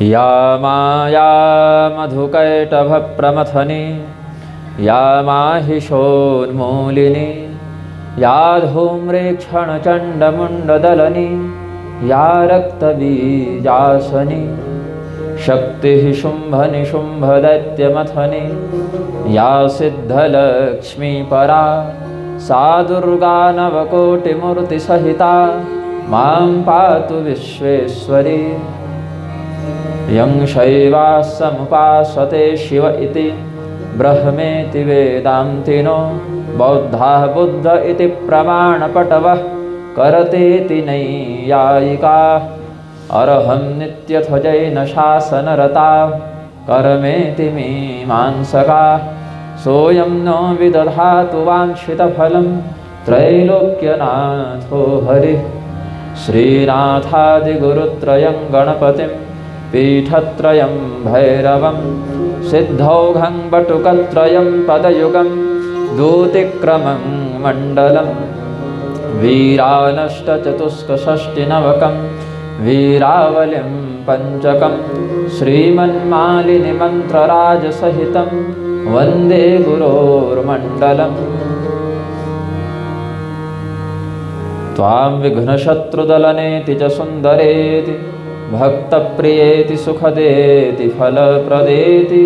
या माया मधुकैटभप्रमथने या माहिषोन्मूलिनी या धूम्रेक्षणचण्डमुण्डदलनी या रक्तबीजासनी शक्तिः शुम्भनिशुम्भदैत्यमथनी या सिद्धलक्ष्मीपरा सा दुर्गा नवकोटिमूर्तिसहिता मां पातु विश्वेश्वरी। यं शैवासमुपासते शिव इति ब्रह्मेति वेदान्तिनो बौद्धाः बुद्ध इति प्रमाणपटवः करतेति नैयायिकाः अरहं नित्यथ जैनशासनरता कर्मेति मीमांसकाः सोऽयं नो विदधातु वाञ्छितफलं त्रैलोक्यनाथो हरिः। श्रीनाथादिगुरुत्रयं गणपतिं पीठत्रयं भैरवं सिद्धौघं बटुकत्रयं पदयुगं दूतिक्रमं मण्डलं वीरानष्टचतुष्कषष्टिनवकं वीरावलिं पञ्चकं श्रीमन्मालिनिमन्त्रराजसहितं वन्दे गुरोर्मण्डलम्। त्वां विघ्नशत्रुदलनेति च सुन्दरेति भक्तप्रियेति सुखदेति फलप्रदेति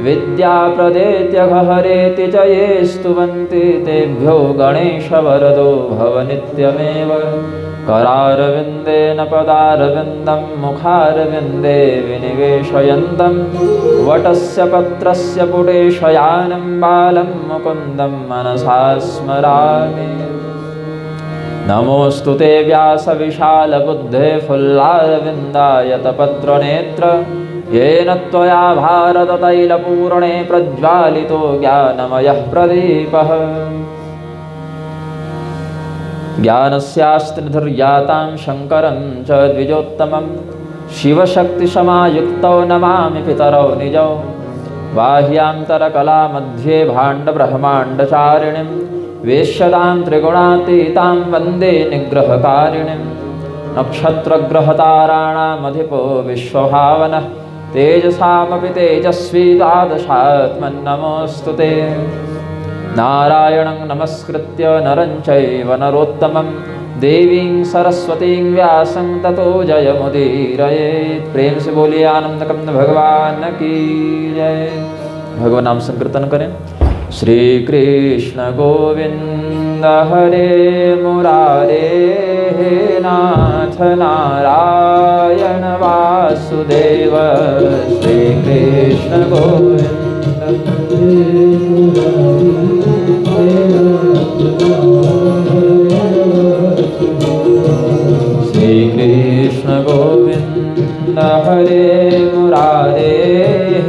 विद्याप्रदेत्यघहरेति च ये स्तुवन्ति तेभ्यो गणेशवरदो भव नित्यमेव। करारविन्देन पदारविन्दं मुखारविन्दे विनिवेशयन्तं वटस्य पत्रस्य पुटेशयानं बालं मुकुन्दं मनसा स्मरामि। नमोऽस्तु ते व्यासविशालबुद्धे फुल्लारविन्दायतपत्रनेत्र येन त्वया भारततैलपूर्णे प्रज्वालितो ज्ञानमयः प्रदीपः। ज्ञानस्यास्त्रिधुर्यातां शङ्करं च द्विजोत्तमं शिवशक्तिसमायुक्तौ नमामि पितरौ निजौ। बाह्यान्तरकलामध्ये भाण्डब्रह्माण्डचारिणीं वेश्यतां त्रिगुणातीतां वन्दे निग्रहकारिणीं। नक्षत्रग्रहताराणामधिपो विश्वभावनः तेजसामपि तेजस्वी द्वादशात्मन्नमोऽस्तु ते। नारायणं नमस्कृत्य नरं चैव नरोत्तमं देवीं सरस्वतीं व्यासं ततो जयमुदीरयेत्। प्रेम से बोलिए आनंदकंद भगवान की जय। भगवान नाम संकीर्तन करें। श्री कृष्ण गोविंद हरे मुरारे हे नाथ नारायण वासुदेव। श्री कृष्ण गोविंद श्री कृष्ण गोविंद हरे मुरारे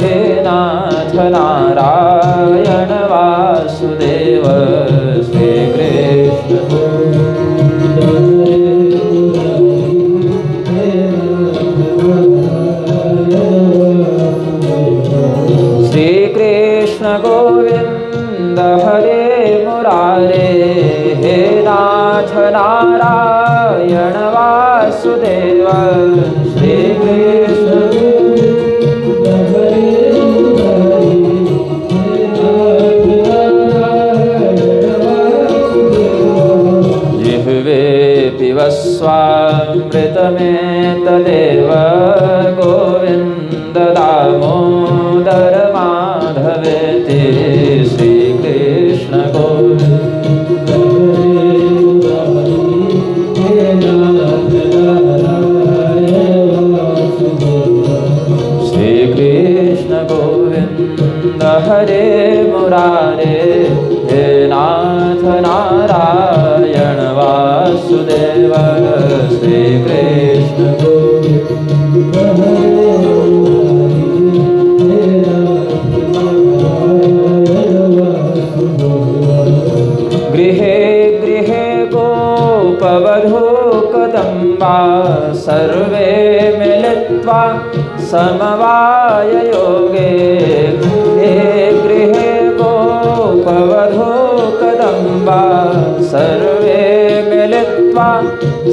हे नाथ नारायण वासुदेव। श्री कृष्ण श्री कृष्ण गोविंद हरे मुरारे हे नाथ नारायण वासुदेव। श्री कृष्ण जिह्वे पिबस्वामृतमेतदेव गोविन्द दामोदर माधवेति। श्री कृष्ण गोविन्द श्री कृष्ण गोविंद हरे मुरारे हे नाथ नारायण वासुदेव। श्री कृष्ण गृहे गृहे गोपवधू कदम्बा सर्वे मिलित्वा समवाययोगे। हे गृहे गोपवधू कदम्बा सर्वे मिलित्वा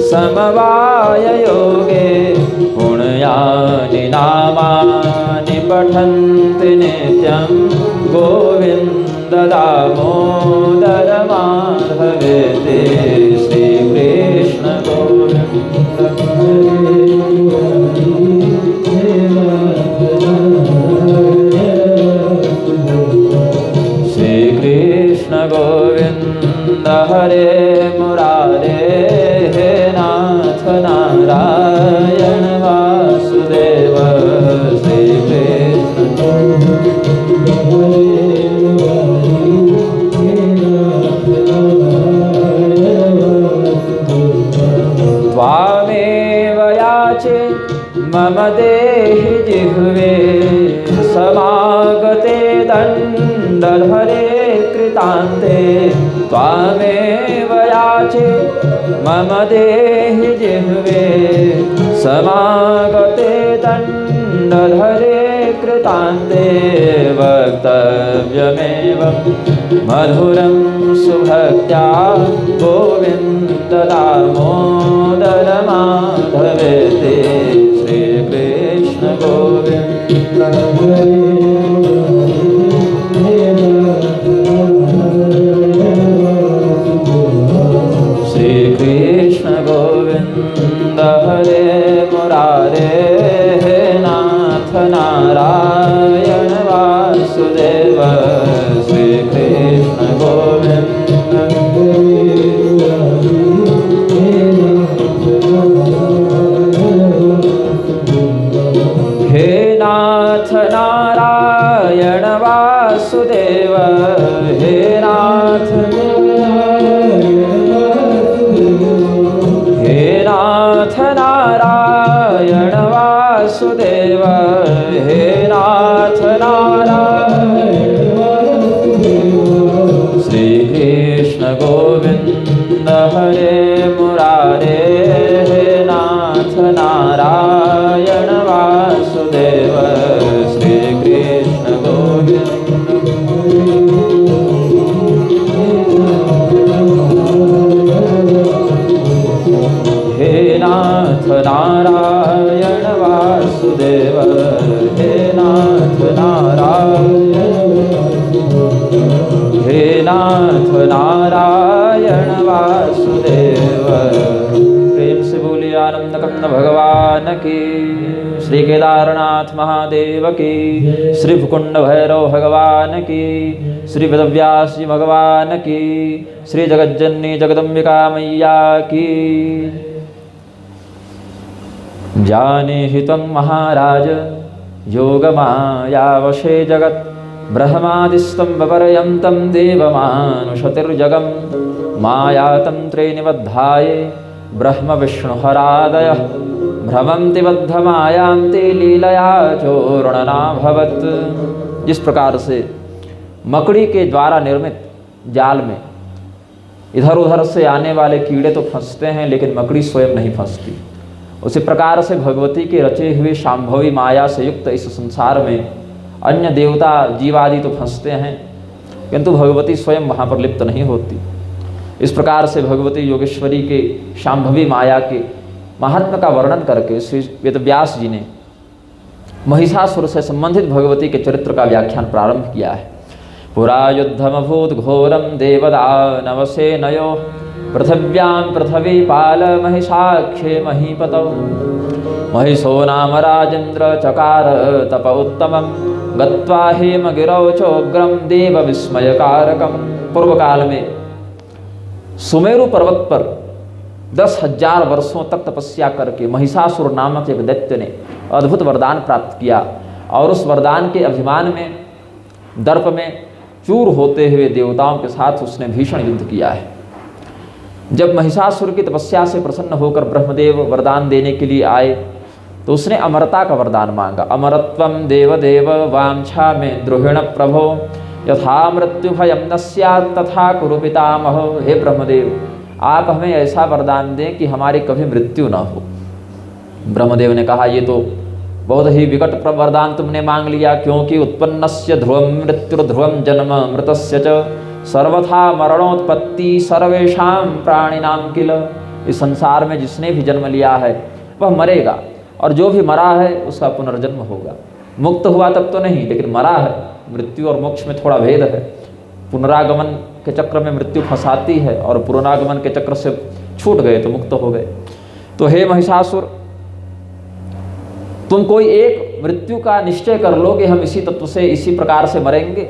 समवाययोगे पुण्यानि नामानि पठन्ति नित्यं गोविन्द दामोदर माधवेति श्रीकृष्ण गोविन्द श्रीकृष्ण गोविन्द हरे मुरारे हे नाथ नारायण वासुदेव श्रीकृष्ण त्वामेव याचे मम देहि जिह्वे समागते दण्डधरे कृतान्ते त्वामेव याचे मम देहि जिह्वे समागते दण्डधरे कृतान्ते वक्तव्यमेव मधुरं सुभक्त्या गोविन्द दामोदर माधवेति श्रीकृष्ण गोविन्द श्रीकृष्ण गोविन्द हरे मुरारे हे नाथ नारायण वासुदेव श्रीकृष्ण गोविन्द हे नाथ नारायण वासुदेव हे नाथ नारायण वासुदेव हे नाथ नारायण श्रीकृष्ण गोविन्द हरे मुरारे हे नाथ नारायण वासुदेव श्रीकृष्ण गोविन्द हे नाथ नारायण वासुदेव हे नाथ नारायण वासुदेव। प्रेम से बोलिए आनंद कंद भगवान की, श्री केदारनाथ महादेव की, श्री भुकुंड भैरव भगवान की, श्री वेदव्यास जी भगवान की, श्री जगज्जननी जगदम्बिका मैया की। जाने हि त्वं महाराज योगमायावशे जगत् ब्रह्मादिस्तम्भपर्यन्तं देवमानुषतिर्जगं मायातन्त्रे निबद्धाये ब्रह्मविष्णुहरादयः भ्रमन्ति बद्धमायान्ति लीलया चूर्णनाभवत्। जिस प्रकार से मकड़ी के द्वारा निर्मित जाल में इधर उधर से आने वाले कीड़े तो फंसते हैं लेकिन मकड़ी स्वयं नहीं फंसती, उसी प्रकार से भगवती के रचे हुए शांभवी माया से युक्त इस संसार में अन्य देवता जीवादि तो फंसते हैं किंतु भगवती स्वयं वहाँ पर लिप्त नहीं होती। इस प्रकार से भगवती योगेश्वरी के शांभवी माया के महात्म्य का वर्णन करके श्री वेदव्यास जी ने महिषासुर से संबंधित भगवती के चरित्र का व्याख्यान प्रारंभ किया है। पुरा युद्धमभूत घोरम देवदानवसेनयो पृथिव्यां पृथ्वीपाल महिषाख्ये महीपतौ महिषो नाम राजेन्द्र चकार तप उत्तमं गत्वा हेमगिरौ चोग्रम देव विस्मयकारकम। पूर्व काल में सुमेरु पर्वत पर 10,000 वर्षों तक तपस्या करके महिषासुर नामक एक दैत्य ने अद्भुत वरदान प्राप्त किया और उस वरदान के अभिमान में दर्प में चूर होते हुए देवताओं के साथ उसने भीषण युद्ध किया है। जब महिषासुर की तपस्या से प्रसन्न होकर ब्रह्मदेव वरदान देने के लिए आए तो उसने अमरता का वरदान मांगा। अमरत्वं देवदेव वांछा में द्रोहिण प्रभो यथा मृत्यु भयं न स्यात् तथा कुरु पितामहो। हे ब्रह्मदेव, आप हमें ऐसा वरदान दें कि हमारी कभी मृत्यु न हो। ब्रह्मदेव ने कहा, ये तो बहुत ही विकट वरदान तुमने मांग लिया, क्योंकि उत्पन्नस्य ध्रुवं मृत्युर्ध्रुवं जन्म मृतस्य च सर्वथा मरणोत्पत्ति सर्वेषां प्राणिनां किल। इस संसार में जिसने भी जन्म लिया है वह मरेगा, और जो भी मरा है उसका पुनर्जन्म होगा। मुक्त हुआ तब तो नहीं, लेकिन मरा है। मृत्यु और मोक्ष में थोड़ा भेद है। पुनरागमन के चक्र में मृत्यु फंसाती है, और पुनरागमन के चक्र से छूट गए तो मुक्त हो गए। तो हे महिषासुर, तुम कोई एक मृत्यु का निश्चय कर लो कि हम इसी तत्व से इसी प्रकार से मरेंगे।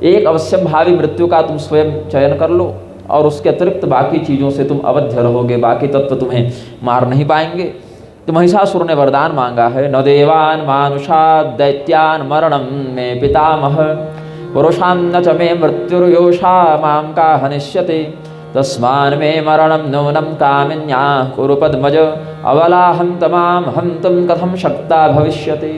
एक अवश्यम भावी मृत्यु का तुम स्वयं चयन कर लो, और उसके अतिरिक्त बाकी चीज़ों से तुम अवध्य रहोगे, बाकी तत्व तुम्हें मार नहीं पाएंगे। तो महिषासुर ने वरदान मांगा है, न देवान मानुषा दैत्यान मरणम में पितामह पुरुषां न च मे मृत्युर्योषा मां का हनिष्यते तस्मान् मे मरणं नूनं कामिन्याः कुरु पद्मज अवलाहं तमाम हन्तुं कथं शक्ता भविष्यति।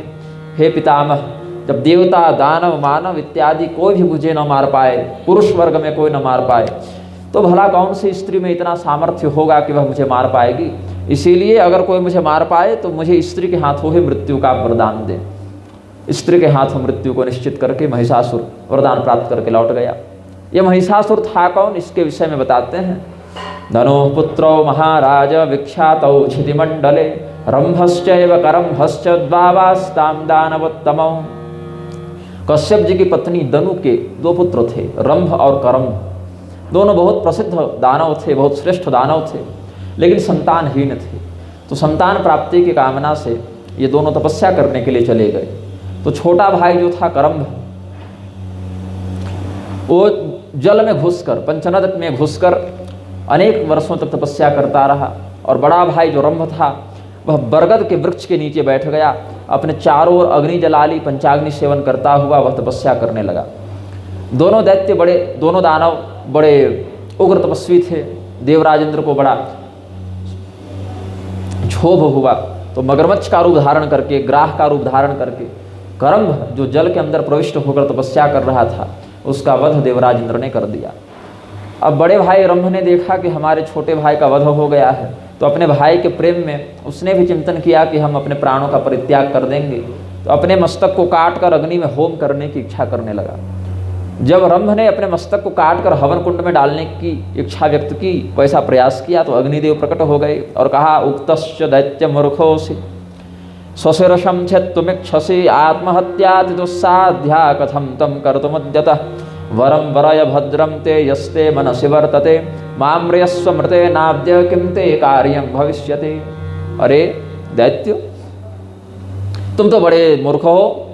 हे पितामह, जब देवता दानव मानव इत्यादि कोई भी मुझे न मार पाए, पुरुष वर्ग में कोई न मार पाए, तो भला कौन सी स्त्री में इतना सामर्थ्य होगा कि वह मुझे मार पाएगी। इसीलिए अगर कोई मुझे मार पाए तो मुझे स्त्री के हाथों ही मृत्यु का वरदान दे। स्त्री के हाथों मृत्यु को निश्चित करके महिषासुर वरदान प्राप्त करके लौट गया। यह महिषासुर था कौन, इसके विषय में बताते हैं। धनो पुत्रो महाराज विख्यातौ क्षितिमंडले रंभश्चैव करंभश्च द्वावास्तां दानवोत्तमौ। कश्यप जी की पत्नी दनु के दो पुत्र थे, रंभ और करंभ। दोनों बहुत प्रसिद्ध दानव थे, बहुत श्रेष्ठ दानव थे, लेकिन संतानहीन थे। तो संतान प्राप्ति की कामना से ये दोनों तपस्या करने के लिए चले गए। तो छोटा भाई जो था करंभ, वो जल में घुसकर, पंचनद में घुसकर अनेक वर्षों तक तपस्या करता रहा, और बड़ा भाई जो रंभ था वह बरगद के वृक्ष के नीचे बैठ गया। अपने चारों ओर अग्नि जला ली, पंचाग्नि सेवन करता हुआ वह तपस्या करने लगा। दोनों दैत्य दोनों दानव बड़े उग्र तपस्वी थे। देवराज इंद्र को बड़ा क्षोभ हुआ, तो मगरमच्छ का रूप धारण करके, ग्राह का रूप धारण करके करंभ जो जल के अंदर प्रविष्ट होकर तपस्या कर रहा था, उसका वध देवराज इंद्र ने कर दिया। अब बड़े भाई रंभ ने देखा कि हमारे छोटे भाई का वध हो गया है, तो अपने भाई के प्रेम में उसने भी चिंतन किया कि हम अपने प्राणों का परित्याग कर देंगे। तो अपने मस्तक को काट कर अग्नि में होम करने की इच्छा करने लगा। जब रंभ ने अपने मस्तक को काट कर हवन कुंड में डालने की इच्छा व्यक्त की, वैसा प्रयास किया, तो अग्निदेव प्रकट हो गए और कहा, उक्तश्च दैत्य मूर्खोऽसि स्वशिरशं छेत्तुमिच्छसि आत्महत्याति दुस्साध्या कथं तं कर्तुमुद्यतः वरं वरय भद्रं ते यस्ते मनसि वर्तते माम्रियस्व मृते नाद्य किं ते कार्यं भविष्यति। अरे दैत्य, तुम तो बड़े मूर्ख हो,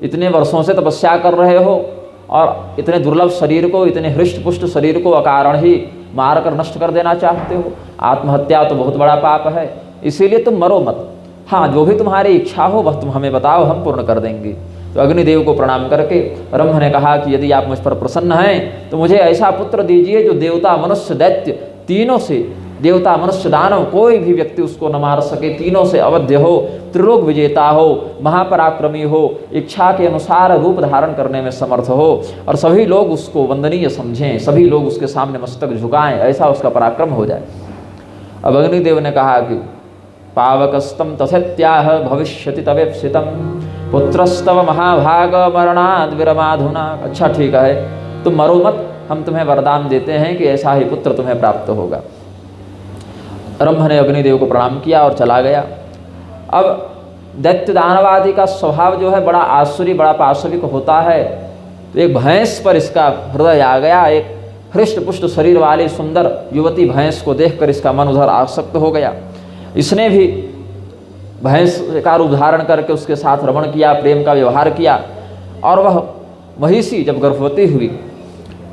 इतने वर्षों से तपस्या कर रहे हो और इतने दुर्लभ शरीर को, इतने हृष्ट पुष्ट शरीर को अकारण ही मार कर नष्ट कर देना चाहते हो। आत्महत्या तो बहुत बड़ा पाप है, इसीलिए तुम मरो मत। हाँ, जो भी तुम्हारी इच्छा हो वह तुम हमें बताओ, हम पूर्ण कर देंगे। तो अग्निदेव को प्रणाम करके रंभ ने कहा कि यदि आप मुझ पर प्रसन्न हैं तो मुझे ऐसा पुत्र दीजिए जो देवता मनुष्य दैत्य तीनों से, देवता मनुष्य दानव कोई भी व्यक्ति उसको न मार सके, तीनों से अवध्य हो, त्रिलोक विजेता हो, महापराक्रमी हो, इच्छा के अनुसार रूप धारण करने में समर्थ हो, और सभी लोग उसको वंदनीय समझें, सभी लोग उसके सामने मस्तक झुकाएं, ऐसा उसका पराक्रम हो जाए। अब अग्निदेव ने कहा कि पावकस्तम तथेत्याह भविष्यति तवेप्सितम पुत्रस्तव महाभाग मरणाद विरमाधुना। अच्छा ठीक है, तुम मरो मत, हम तुम्हें वरदान देते हैं कि ऐसा ही पुत्र तुम्हें प्राप्त होगा। रंभ ने अग्निदेव को प्रणाम किया और चला गया। अब दैत्य दानवादि का स्वभाव जो है बड़ा आसुरी, बड़ा पाशविक होता है। तो एक भैंस पर इसका हृदय आ गया। एक हृष्ट पुष्ट शरीर वाली सुंदर युवती भैंस को देखकर इसका मन उधर आसक्त हो गया। इसने भी भैंस का रूप धारण करके उसके साथ रमण किया, प्रेम का व्यवहार किया, और वह महिषी जब गर्भवती हुई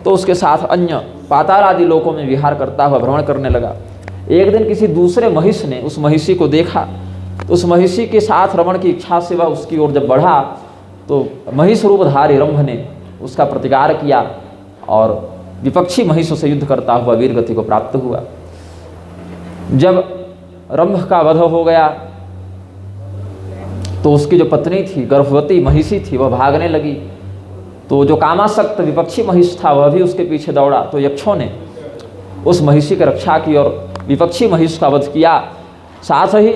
तो उसके साथ अन्य पाताल आदि लोकों में विहार करता हुआ भ्रमण करने लगा। एक दिन किसी दूसरे महिष ने उस महिषी को देखा, तो उस महिषी के साथ रमण की इच्छा से वह उसकी ओर जब बढ़ा तो महिष रूपधारी रंभ ने उसका प्रतिकार किया और विपक्षी महिषों से युद्ध करता हुआ वीर गति को प्राप्त हुआ। जब रंभ का वध हो गया तो उसकी जो पत्नी थी, गर्भवती महिषी थी, वह भागने लगी। तो जो कामासक्त विपक्षी महिष था वह भी उसके पीछे दौड़ा। तो यक्षों ने उस महिषी की रक्षा की और विपक्षी महिष का वध किया। साथ ही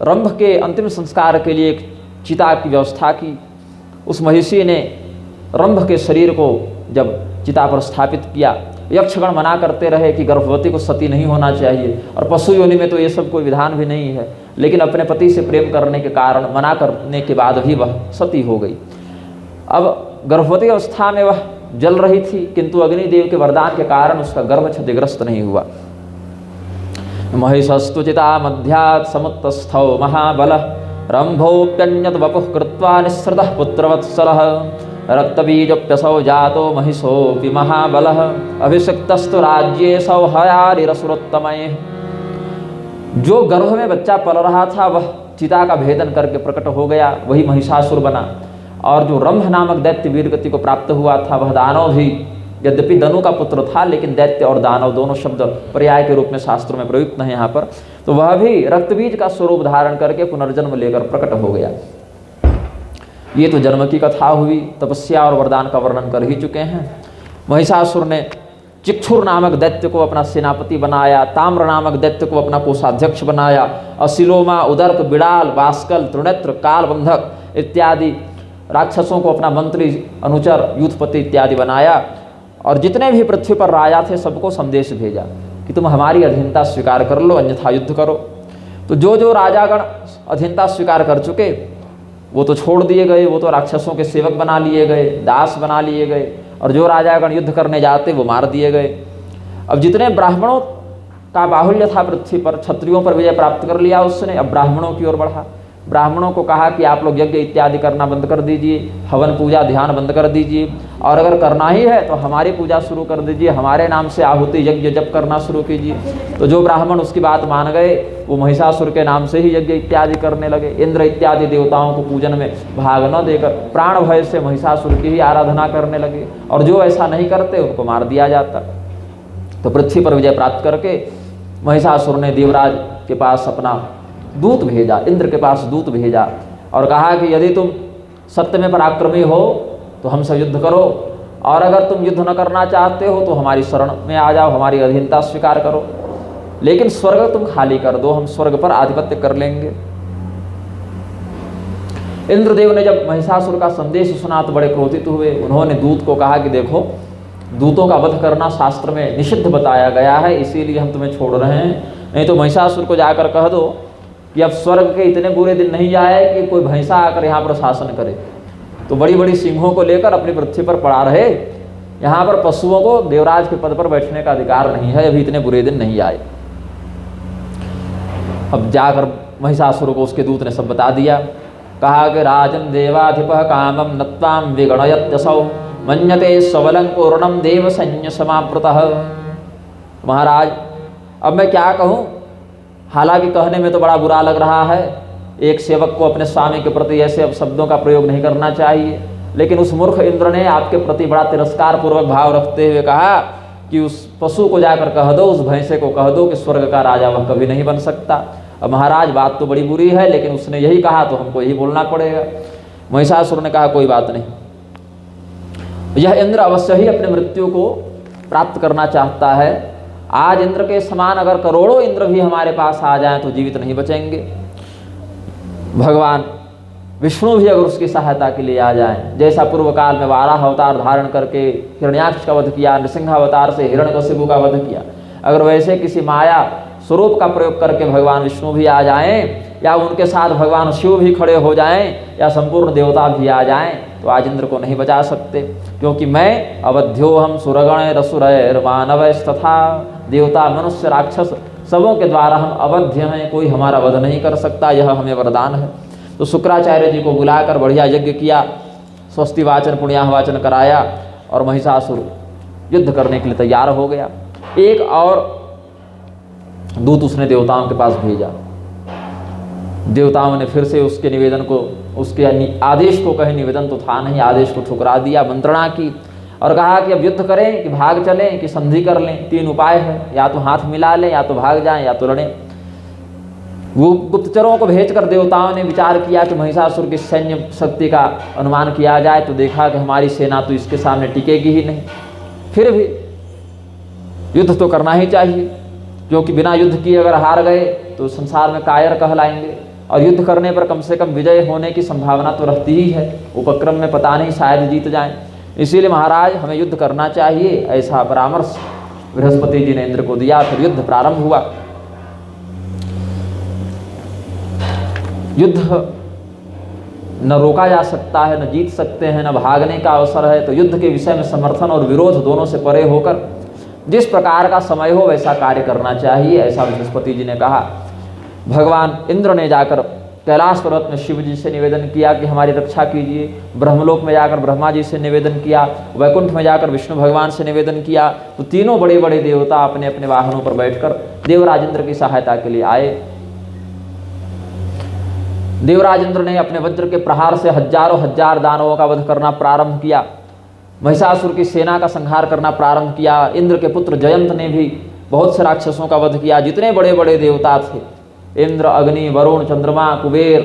रंभ के अंतिम संस्कार के लिए एक चिता की व्यवस्था की। उस महिषी ने रंभ के शरीर को जब चिता पर स्थापित किया यक्षगण मना करते रहे कि गर्भवती को सती नहीं होना चाहिए, और पशु योनि में तो ये सब कोई विधान भी नहीं है, लेकिन अपने पति से प्रेम करने के कारण मना करने के बाद भी वह सती हो गई। अब गर्भवती अवस्था में वह जल रही थी, किंतु अग्निदेव के वरदान के कारण उसका गर्भ क्षतिग्रस्त नहीं हुआ। महिषस्तु चिता मध्यात् समुत्तस्थौ महाबलः रंभोप्यन्यत वपुः कृत्वा निःसृतः पुत्रवत्सलः रक्तबीजप्यसौ जातो महिषोऽपि महाबलः अभिषिक्तस्तु राज्येऽसौ हयारिरसुरोत्तमैः। जो गर्भ में बच्चा पल रहा था वह चिता का भेदन करके प्रकट हो गया, वही महिषासुर बना। और जो रंभ नामक दैत्य वीरगति को प्राप्त हुआ था वह दानव भी, यद्यपि दनु का पुत्र था, लेकिन दैत्य और दानव दोनों शब्द पर्याय के रूप में शास्त्रों में प्रयुक्त हैं यहाँ पर, तो वह भी रक्तबीज का स्वरूप धारण करके पुनर्जन्म लेकर प्रकट हो गया। ये तो जन्म की कथा हुई, तपस्या और वरदान का वर्णन कर ही चुके हैं। महिषासुर ने चिक्षुर नामक दैत्य को अपना सेनापति बनाया, ताम्र नामक दैत्य को अपना कोषाध्यक्ष बनाया, असिलोमा, उदर्क, बिड़ाल, बास्कल, त्रिनेत्र, कालबंधक इत्यादि राक्षसों को अपना मंत्री, अनुचर, यूथपति इत्यादि बनाया, और जितने भी पृथ्वी पर राजा थे सबको संदेश भेजा कि तुम हमारी अधीनता स्वीकार कर लो, अन्यथा युद्ध करो। तो जो जो राजागण अधीनता स्वीकार कर चुके वो तो छोड़ दिए गए, वो तो राक्षसों के सेवक बना लिए गए, दास बना लिए गए, और जो राजागण युद्ध करने जाते वो मार दिए गए। अब जितने ब्राह्मणों का बाहुल्य था पृथ्वी पर, क्षत्रियों पर विजय प्राप्त कर लिया उसने, अब ब्राह्मणों की ओर बढ़ा। ब्राह्मणों को कहा कि आप लोग यज्ञ इत्यादि करना बंद कर दीजिए, हवन पूजा ध्यान बंद कर दीजिए, और अगर करना ही है तो हमारी पूजा शुरू कर दीजिए, हमारे नाम से आहुति यज्ञ जप करना शुरू कीजिए। तो जो ब्राह्मण उसकी बात मान गए वो महिषासुर के नाम से ही यज्ञ इत्यादि करने लगे। इंद्र इत्यादि देवताओं को पूजन में भाग न देकर प्राण भय से महिषासुर की ही आराधना करने लगे, और जो ऐसा नहीं करते उनको मार दिया जाता। तो पृथ्वी पर विजय प्राप्त करके महिषासुर ने देवराज के पास अपना दूत भेजा, इंद्र के पास दूत भेजा, और कहा कि यदि तुम सत्य में पराक्रमी हो तो हमसे युद्ध करो, और अगर तुम युद्ध न करना चाहते हो तो हमारी शरण में आ जाओ, हमारी अधीनता स्वीकार करो, लेकिन स्वर्ग तुम खाली कर दो, हम स्वर्ग पर आधिपत्य कर लेंगे। इंद्रदेव ने जब महिषासुर का संदेश सुना तो बड़े क्रोधित हुए। उन्होंने दूत को कहा कि देखो, दूतों का वध करना शास्त्र में निषिद्ध बताया गया है, इसीलिए हम तुम्हें छोड़ रहे हैं, नहीं तो महिषासुर को जाकर कह दो कि अब स्वर्ग के इतने बुरे दिन नहीं आए कि कोई भैंसा आकर यहाँ पर शासन करे। तो बड़ी बड़ी सिंहों को लेकर अपनी पृथ्वी पर पड़ा रहे, यहाँ पर पशुओं को देवराज के पद पर बैठने का अधिकार नहीं है, अभी इतने बुरे दिन नहीं आए। अब जाकर महिषासुर को उसके दूत ने सब बता दिया। कहा कि राजन देवाधिपः कामम नत्वाम विगणयत्यसौ मन्यते स्वबलं पूर्णम देव सैन्य समावृतः। महाराज अब मैं क्या कहूँ, हालांकि कहने में तो बड़ा बुरा लग रहा है, एक सेवक को अपने स्वामी के प्रति ऐसे अब शब्दों का प्रयोग नहीं करना चाहिए, लेकिन उस मूर्ख इंद्र ने आपके प्रति बड़ा तिरस्कार पूर्वक भाव रखते हुए कहा कि उस पशु को जाकर कह दो, उस भैंसे को कह दो कि स्वर्ग का राजा वह कभी नहीं बन सकता। अब महाराज बात तो बड़ी बुरी है, लेकिन उसने यही कहा तो हमको यही बोलना पड़ेगा। महिषासुर ने कहा कोई बात नहीं, यह इंद्र अवश्य ही अपने मृत्यु को प्राप्त करना चाहता है। आज इंद्र के समान अगर करोड़ों इंद्र भी हमारे पास आ जाएं तो जीवित नहीं बचेंगे। भगवान विष्णु भी अगर उसकी सहायता के लिए आ जाएं, जैसा पूर्व काल में वाराह अवतार धारण करके हिरण्याक्ष का वध किया, नृसिंह अवतार से हिरण्यकशिपु का वध किया, अगर वैसे किसी माया स्वरूप का प्रयोग करके भगवान विष्णु भी आ जाएं, या उनके साथ भगवान शिव भी खड़े हो जाएं, या संपूर्ण देवता भी आ जाएं, तो आज इंद्र को नहीं बचा सकते, क्योंकि मैं अवध्योहम सुरगण रसुरैर मानवस्तथा, देवता मनुष्य राक्षस सबों के द्वारा हम अवध्य हैं, कोई हमारा वध नहीं कर सकता, यह हमें वरदान है। तो शुक्राचार्य जी को बुलाकर बढ़िया यज्ञ किया, स्वस्ति वाचन पुण्याह वाचन कराया, और महिषासुर युद्ध करने के लिए तैयार हो गया। एक और दूत उसने देवताओं के पास भेजा। देवताओं ने फिर से उसके निवेदन को, उसके आदेश को, कहे निवेदन तो था नहीं, आदेश को ठुकरा दिया, मंत्रणा की और कहा कि अब युद्ध करें कि भाग चलें कि संधि कर लें। तीन उपाय है, या तो हाथ मिला लें, या तो भाग जाएं, या तो लड़ें। वो गुप्तचरों को भेजकर देवताओं ने विचार किया कि महिषासुर की सैन्य शक्ति का अनुमान किया जाए, तो देखा कि हमारी सेना तो इसके सामने टिकेगी ही नहीं। फिर भी युद्ध तो करना ही चाहिए, क्योंकि बिना युद्ध किए अगर हार गए तो संसार में कायर कहलाएंगे, और युद्ध करने पर कम से कम विजय होने की संभावना तो रहती ही है। उपक्रम में पता नहीं शायद जीत जाएं। इसीलिए महाराज हमें युद्ध करना चाहिए, ऐसा परामर्श बृहस्पति जी ने इंद्र को दिया। फिर युद्ध प्रारंभ हुआ। युद्ध न रोका जा सकता है, न जीत सकते हैं, न भागने का अवसर है। तो युद्ध के विषय में समर्थन और विरोध दोनों से परे होकर जिस प्रकार का समय हो वैसा कार्य करना चाहिए, ऐसा बृहस्पति जी ने कहा। भगवान इंद्र ने जाकर कैलाश पर्वत में शिव जी से निवेदन किया कि हमारी रक्षा कीजिए। ब्रह्मलोक में जाकर ब्रह्मा जी से निवेदन किया। वैकुंठ में जाकर विष्णु भगवान से निवेदन किया। तो तीनों बड़े बड़े देवता अपने अपने वाहनों पर बैठकर देवराज इंद्र की सहायता के लिए आए। देवराज इंद्र ने अपने वज्र के प्रहार से हजारों हजार दानवों का वध करना प्रारंभ किया। महिषासुर की सेना का संहार करना प्रारंभ किया। इंद्र के पुत्र जयंत ने भी बहुत से राक्षसों का वध किया। जितने बड़े बड़े देवता थे, इंद्र, अग्नि, वरुण, चंद्रमा, कुबेर,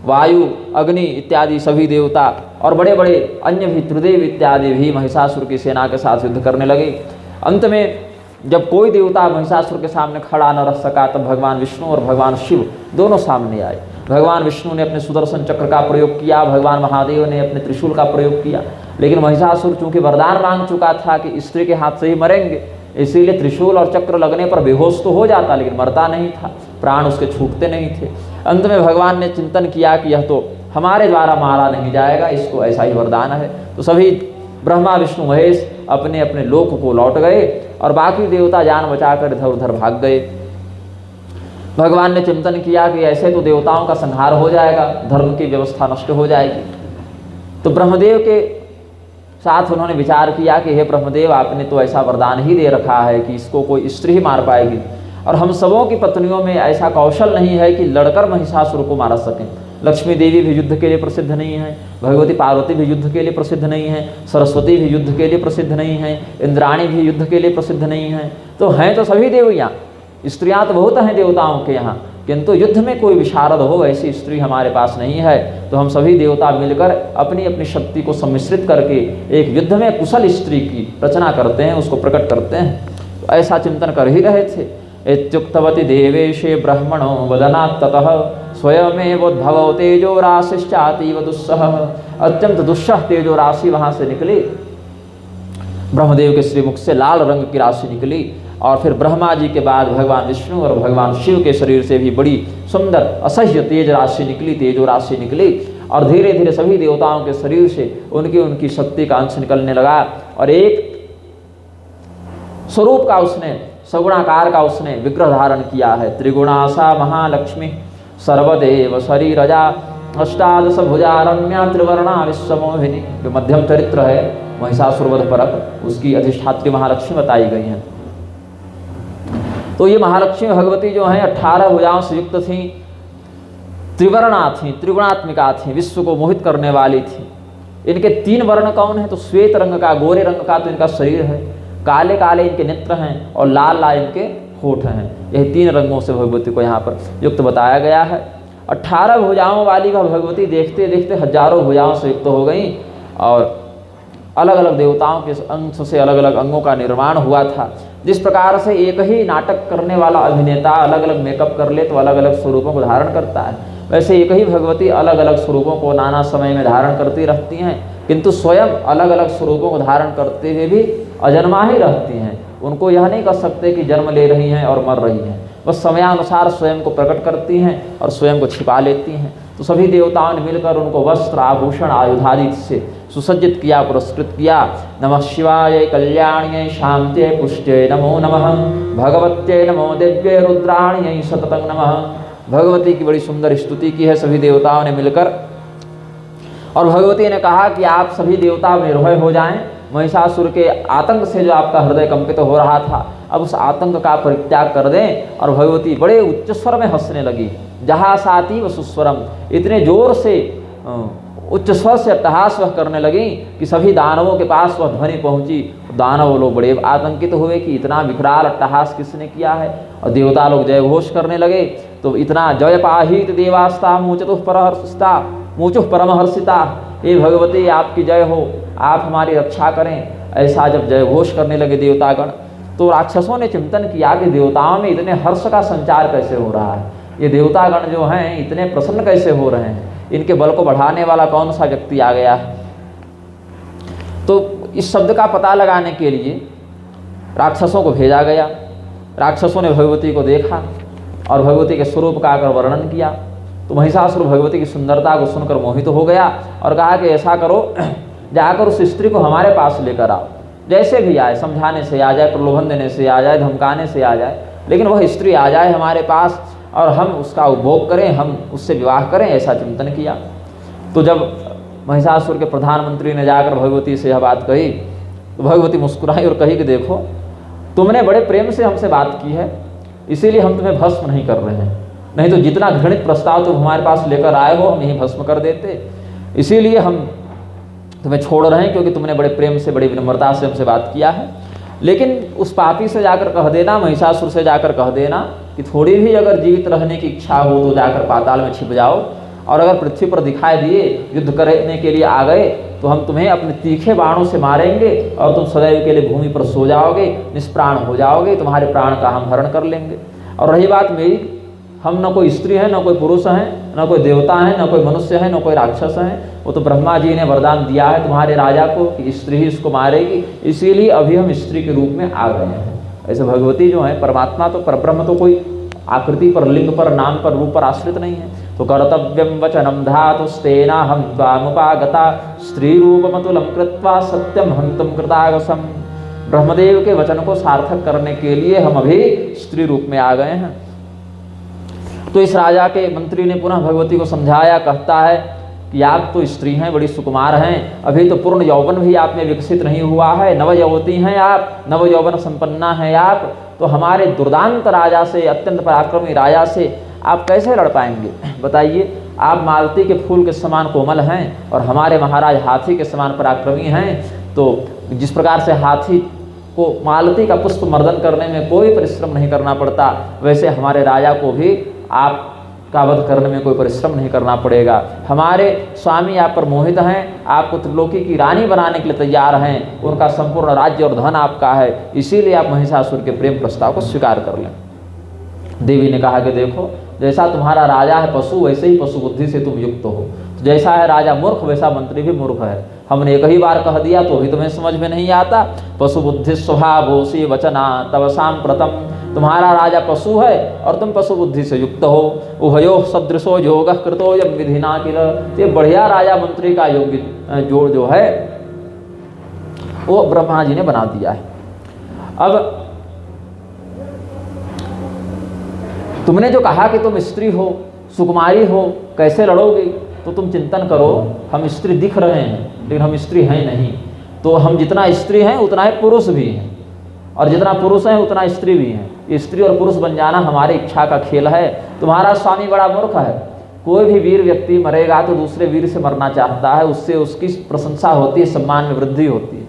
वायु, अग्नि इत्यादि सभी देवता और बड़े बड़े अन्य भी, त्रिदेव इत्यादि भी महिषासुर की सेना के साथ युद्ध करने लगे। अंत में जब कोई देवता महिषासुर के सामने खड़ा न रह सका, तब भगवान विष्णु और भगवान शिव दोनों सामने आए। भगवान विष्णु ने अपने सुदर्शन चक्र का प्रयोग किया, भगवान महादेव ने अपने त्रिशूल का प्रयोग किया। लेकिन महिषासुर चूंकि वरदान मांग चुका था कि स्त्री के हाथ से ही मरेंगे, इसीलिए त्रिशूल और चक्र लगने पर बेहोश तो हो जाता, लेकिन मरता नहीं था, प्राण उसके छूटते नहीं थे। अंत में भगवान ने चिंतन किया कि यह तो हमारे द्वारा मारा नहीं जाएगा, इसको ऐसा ही वरदान है। तो सभी ब्रह्मा, विष्णु, महेश अपने अपने लोक को लौट गए और बाकी देवता जान बचाकर इधर उधर भाग गए। भगवान ने चिंतन किया कि ऐसे तो देवताओं का संहार हो जाएगा, धर्म की व्यवस्था नष्ट हो जाएगी। तो ब्रह्मदेव के साथ उन्होंने विचार किया कि हे ब्रह्मदेव, आपने तो ऐसा वरदान ही दे रखा है कि इसको कोई स्त्री ही मार पाएगी, और हम सबों की पत्नियों में ऐसा कौशल नहीं है कि लड़कर महिषासुर को मार सकें। लक्ष्मी देवी भी युद्ध के लिए प्रसिद्ध नहीं है, भगवती पार्वती भी युद्ध के लिए प्रसिद्ध नहीं है, सरस्वती भी युद्ध के लिए प्रसिद्ध नहीं है, इंद्राणी भी युद्ध के लिए प्रसिद्ध नहीं है। तो हैं तो सभी देवियाँ, स्त्रियाँ तो बहुत हैं देवताओं के यहाँ, किंतु युद्ध में कोई विशारद हो ऐसी स्त्री हमारे पास नहीं है। तो हम सभी देवता मिलकर अपनी अपनी शक्ति को सम्मिश्रित करके एक युद्ध में कुशल स्त्री की रचना करते हैं, उसको प्रकट करते हैं। तो ऐसा चिंतन कर ही रहे थे। इत्युक्तवती देवेशे ब्रह्मणो वदनात् ततः स्वयमेवोद्भवो तेजो राशिश्चातीव दुस्सह। अत्यंत दुस्सह तेजो राशि वहाँ से निकली। ब्रह्मदेव के श्रीमुख से लाल रंग की राशि निकली और फिर ब्रह्मा जी के बाद भगवान विष्णु और भगवान शिव के शरीर से भी बड़ी सुंदर असह्य तेज राशि निकली, तेजो राशि निकली। और धीरे धीरे सभी देवताओं के शरीर से उनकी शक्ति का अंश निकलने लगा और एक स्वरूप का उसने, सगुणाकार का उसने विग्रह धारण किया है। त्रिगुणासा महालक्ष्मी सर्वदेव शरीरजा अष्टादश भुजा रम्या त्रिवर्णा विश्वमोहिनी। जो मध्यम चरित्र है महिषासुर वध परक, उसकी अधिष्ठात्री महालक्ष्मी बताई गई हैं। तो ये महालक्ष्मी भगवती जो हैं 18 भुजाओं से युक्त थीं, त्रिवर्णा थीं, त्रिगुणात्मिका थीं, विश्व को मोहित करने वाली थीं। इनके 3 वर्ण कौन है? तो श्वेत रंग का, गोरे रंग का तो इनका शरीर है, काले काले इनके नेत्र हैं और लाल लाल इनके होठ हैं। यही 3 रंगों से भगवती को यहाँ पर युक्त बताया गया है। 18 भुजाओं वाली वह भगवती देखते देखते हजारों भुजाओं से युक्त हो गई और अलग अलग देवताओं के अंश से अलग अलग अंगों का निर्माण हुआ था। जिस प्रकार से एक ही नाटक करने वाला अभिनेता अलग अलग मेकअप कर ले तो अलग अलग स्वरूपों को धारण करता है, वैसे एक ही भगवती अलग अलग स्वरूपों को नाना समय में धारण करती रहती हैं, किंतु स्वयं अलग अलग स्वरूपों को धारण करते हुए भी अजन्मा ही रहती हैं। उनको यह नहीं कह सकते कि जन्म ले रही हैं और मर रही हैं, बस समयानुसार स्वयं को प्रकट करती हैं और स्वयं को छिपा लेती हैं। तो सभी देवताओं ने मिलकर उनको वस्त्र, आभूषण, आयुधादि से सुसज्जित किया, पुरस्कृत किया। नमः शिवाय कल्याण्यै शान्त्यै पुष्ट्यै नमो नमः, भगवत्यै नमो दिव्यै रुद्राण्यै सततं नमः। भगवती की बड़ी सुंदर स्तुति की है सभी देवताओं ने मिलकर। और भगवती ने कहा कि आप सभी देवता निर्भय हो जाएं, महिषासुर के आतंक से जो आपका हृदय कंपित हो रहा था, अब उस आतंक का परित्याग कर दें। और भगवती बड़े उच्च स्वर में हंसने लगी। जहाँ साती व सुस्वरम, इतने जोर से उच्च स्वर से अट्टहास वह करने लगी कि सभी दानवों के पास वह ध्वनि पहुंची। दानव लोग बड़े आतंकित हुए कि इतना विकराल अट्टहास किसने किया है, और देवता लोग जय घोष करने लगे। तो इतना जय पाहित देवास्ता मूचुः परमहर्षिता, हे भगवती आपकी जय हो, आप हमारी रक्षा करें। ऐसा जब जय घोष करने लगे देवतागण, तो राक्षसों ने चिंतन किया कि देवताओं में इतने हर्ष का संचार कैसे हो रहा है, ये देवतागण जो हैं इतने प्रसन्न कैसे हो रहे हैं, इनके बल को बढ़ाने वाला कौन सा व्यक्ति आ गया है। तो इस शब्द का पता लगाने के लिए राक्षसों को भेजा गया। राक्षसों ने भगवती को देखा और भगवती के स्वरूप का आकर वर्णन किया। तो महिषासुर भगवती की सुंदरता को सुनकर मोहित हो गया और कहा कि ऐसा करो, जाकर उस स्त्री को हमारे पास लेकर आओ, जैसे भी आए, समझाने से आ जाए, प्रलोभन देने से आ जाए, धमकाने से आ जाए, लेकिन वह स्त्री आ जाए हमारे पास और हम उसका उपभोग करें, हम उससे विवाह करें, ऐसा चिंतन किया। तो जब महिषासुर के प्रधानमंत्री ने जाकर भगवती से यह बात कही तो भगवती मुस्कुराई और कही कि देखो, तुमने बड़े प्रेम से हमसे बात की है, इसीलिए हम तुम्हें भस्म नहीं कर रहे हैं, नहीं तो जितना घृणित प्रस्ताव तुम हमारे पास लेकर आए हो हम यही भस्म कर देते। इसीलिए हम तुम्हें छोड़ रहे हैं, क्योंकि तुमने बड़े प्रेम से, बड़ी विनम्रता से हमसे बात किया है। लेकिन उस पापी से जाकर कह देना, महिषासुर से जाकर कह देना कि थोड़ी भी अगर जीवित रहने की इच्छा हो तो जाकर पाताल में छिप जाओ, और अगर पृथ्वी पर दिखाई दिए, युद्ध करने के लिए आ गए, तो हम तुम्हें अपने तीखे बाणों से मारेंगे और तुम सदैव के लिए भूमि पर सो जाओगे, निष्प्राण हो जाओगे, तुम्हारे प्राण का हम हरण कर लेंगे। और रही बात मेरी, हम न कोई स्त्री है, न कोई पुरुष हैं, न कोई देवता है, न कोई मनुष्य है, न कोई राक्षस हैं। वो तो ब्रह्मा जी ने वरदान दिया है तुम्हारे राजा को कि स्त्री ही इसको मारेगी, इसीलिए अभी हम स्त्री के रूप में आ गए हैं। ऐसे भगवती जो है, परमात्मा तो, परब्रह्म तो कोई आकृति पर, लिंग पर, नाम पर, रूप पर आश्रित नहीं है। तो कर्तव्यम वचनम धातुस्तेना हम त्वामुपागता स्त्री रूपमतुलम कृत्वा सत्यम हंतुम कृतागसम। ब्रह्मदेव के वचन को सार्थक करने के लिए हम अभी स्त्री रूप में आ गए हैं। तो इस राजा के मंत्री ने पुनः भगवती को समझाया, कहता है कि आप तो स्त्री हैं, बड़ी सुकुमार हैं, अभी तो पूर्ण यौवन भी आप में विकसित नहीं हुआ है, नव यौवती हैं आप, नव यौवन संपन्ना हैं आप, तो हमारे दुर्दांत राजा से, अत्यंत पराक्रमी राजा से आप कैसे लड़ पाएंगे? बताइए। आप मालती के फूल के समान कोमल हैं और हमारे महाराज हाथी के समान पराक्रमी हैं। तो जिस प्रकार से हाथी को मालती का पुष्प मर्दन करने में कोई परिश्रम नहीं करना पड़ता, वैसे हमारे राजा को भी आप का वध करने में कोई परिश्रम नहीं करना पड़ेगा। हमारे स्वामी आप पर मोहित हैं, आपको त्रिलोकी की रानी बनाने के लिए तैयार हैं, उनका संपूर्ण राज्य और धन आपका है, इसीलिए आप महिषासुर के प्रेम प्रस्ताव को स्वीकार कर लें। देवी ने कहा कि देखो, जैसा तुम्हारा राजा है पशु, वैसे ही पशु बुद्धि से तुम युक्त हो। तो जैसा है राजा मूर्ख, वैसा मंत्री भी मूर्ख है। हमने एक ही बार कह दिया तो भी तुम्हें समझ में नहीं आता। पशु बुद्धि स्वभावोसी वचना तव सांप्रतम। तुम्हारा राजा पशु है और तुम पशु बुद्धि से युक्त हो। उभयो सदृशो योग कृतो यम विधिना किल। ये बढ़िया राजा मंत्री का योग्य जोड़ जो है वो ब्रह्मा जी ने बना दिया है। अब तुमने जो कहा कि तुम स्त्री हो, सुकुमारी हो, कैसे लड़ोगे, तो तुम चिंतन करो, हम स्त्री दिख रहे हैं लेकिन हम स्त्री हैं नहीं। तो हम जितना स्त्री हैं उतना ही पुरुष भी हैं, और जितना पुरुष हैं उतना स्त्री भी हैं। ये स्त्री और पुरुष बन जाना हमारी इच्छा का खेल है। तुम्हारा स्वामी बड़ा मूर्ख है। कोई भी वीर व्यक्ति मरेगा तो दूसरे वीर से मरना चाहता है, उससे उसकी प्रशंसा होती है, सम्मान में वृद्धि होती है।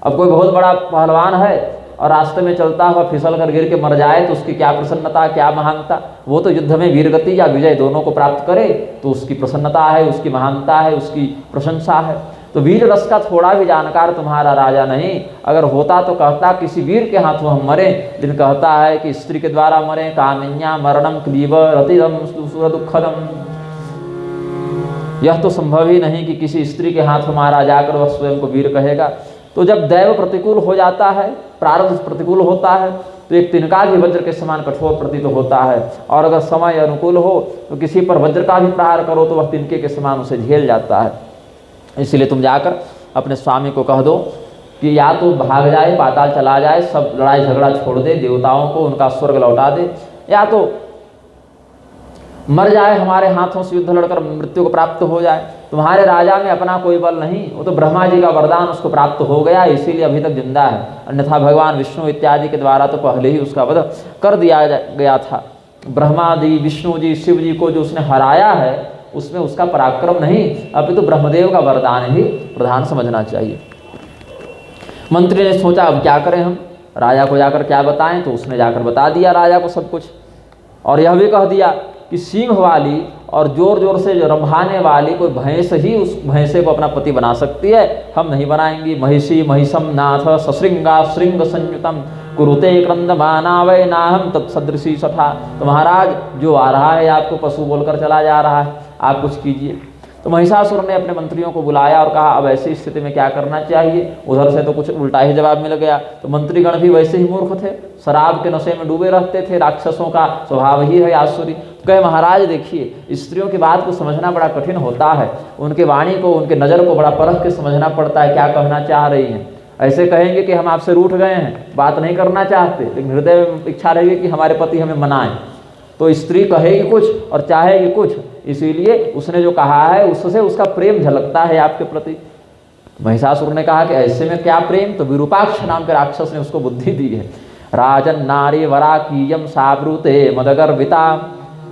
अब कोई बहुत बड़ा पहलवान है और रास्ते में चलता हुआ फिसल कर गिर के मर जाए तो उसकी क्या प्रसन्नता, क्या महानता। वो तो युद्ध में वीरगति या विजय दोनों को प्राप्त करे तो उसकी प्रसन्नता है, उसकी महानता है, उसकी प्रशंसा है। तो वीर रस का थोड़ा भी जानकार तुम्हारा राजा नहीं। अगर होता तो कहता किसी वीर के हाथों हम मरे, लेकिन कहता है कि स्त्री के द्वारा मरे। कामिन्या मरणम क्लीब रतिदम दुखदम। यह तो संभव ही नहीं कि किसी स्त्री के हाथ मारा जाकर वह स्वयं को वीर कहेगा। तो जब दैव प्रतिकूल हो जाता है, प्रारब्ध प्रतिकूल होता है, तो एक तिनका भी वज्र के समान कठोर प्रतीत होता है। और अगर समय अनुकूल हो तो किसी पर वज्र का भी प्रहार करो तो वह तिनके के समान उसे झेल जाता है। इसलिए तुम जाकर अपने स्वामी को कह दो कि या तो भाग जाए, पाताल चला जाए, सब लड़ाई झगड़ा छोड़ दे, देवताओं को उनका स्वर्ग लौटा दे, या तो मर जाए, हमारे हाथों से युद्ध लड़कर मृत्यु को प्राप्त हो जाए। तुम्हारे राजा में अपना कोई बल नहीं, वो तो ब्रह्मा जी का वरदान उसको प्राप्त हो गया, इसीलिए अभी तक जिंदा है। अन्यथा भगवान विष्णु इत्यादि के द्वारा तो पहले ही उसका वध कर दिया गया था। ब्रह्मा जी, विष्णु जी, शिव जी को जो उसने हराया है उसमें उसका पराक्रम नहीं, अभी तो ब्रह्मदेव का वरदान ही प्रधान समझना चाहिए। मंत्री ने सोचा अब क्या करें हम, राजा को जाकर क्या बताएं। तो उसने जाकर बता दिया राजा को सब कुछ, और यह भी कह दिया कि सींग वाली और जोर जोर से रंभाने वाली कोई भैंस ही उस भैंसे को अपना पति बना सकती है, हम नहीं बनाएंगी। महिषी महिषम नाथ सश्रृंगा श्रृंग संयुतम कुरुते क्रंदमाना वै नाहम तत्सदृशी सठा। तो महाराज जो आ रहा है आपको पशु बोलकर चला जा रहा है, आप कुछ कीजिए। तो महिषासुर ने अपने मंत्रियों को बुलाया और कहा अब ऐसी स्थिति में क्या करना चाहिए। उधर से तो कुछ उल्टा ही जवाब मिल गया। तो मंत्रीगण भी वैसे ही मूर्ख थे, शराब के नशे में डूबे रहते थे, राक्षसों का स्वभाव ही है आसुरी। तो कहे महाराज देखिए, स्त्रियों की बात को समझना बड़ा कठिन होता है, उनके वाणी को, उनके नज़र को बड़ा परख के समझना पड़ता है, क्या कहना चाह रही हैं। ऐसे कहेंगे कि हम आपसे रूठ गए हैं, बात नहीं करना चाहते, लेकिन हृदय में इच्छा रहेगी कि हमारे पति हमें मनाएं, तो स्त्री कहेगी कुछ और चाहेगी कुछ। इसीलिए उसने जो कहा है उससे उसका प्रेम झलकता है आपके प्रति। महिषासुर ने कहा कि ऐसे में क्या प्रेम, तो विरूपाक्ष नाम के राक्षस ने उसको बुद्धि दी है। राजन नारी वराकीयम साब्रूते मदगर्विता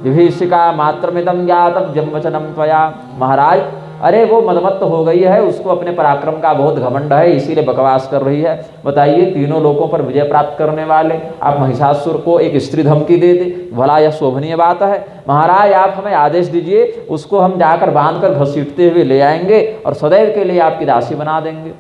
विभीषिका मात्रमिदम ज्ञातव्यम वचनम त्वया। महाराज अरे वो मदमत्त हो गई है, उसको अपने पराक्रम का बहुत घमंड है, इसीलिए बकवास कर रही है। बताइए, तीनों लोकों पर विजय प्राप्त करने वाले आप महिषासुर को एक स्त्री धमकी दे दे, भला यह शोभनीय बात है। महाराज आप हमें आदेश दीजिए, उसको हम जाकर बांधकर घसीटते हुए ले आएंगे और सदैव के लिए आपकी दासी बना देंगे।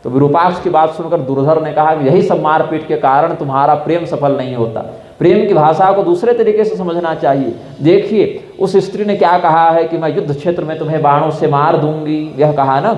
तो विरूपाक्ष की बात सुनकर दुर्धर ने कहा कि यही सब मारपीट के कारण तुम्हारा प्रेम सफल नहीं होता, प्रेम की भाषा को दूसरे तरीके से समझना चाहिए। देखिए उस स्त्री ने क्या कहा है कि मैं युद्ध क्षेत्र में तुम्हें बाणों से मार दूंगी, यह कहा ना,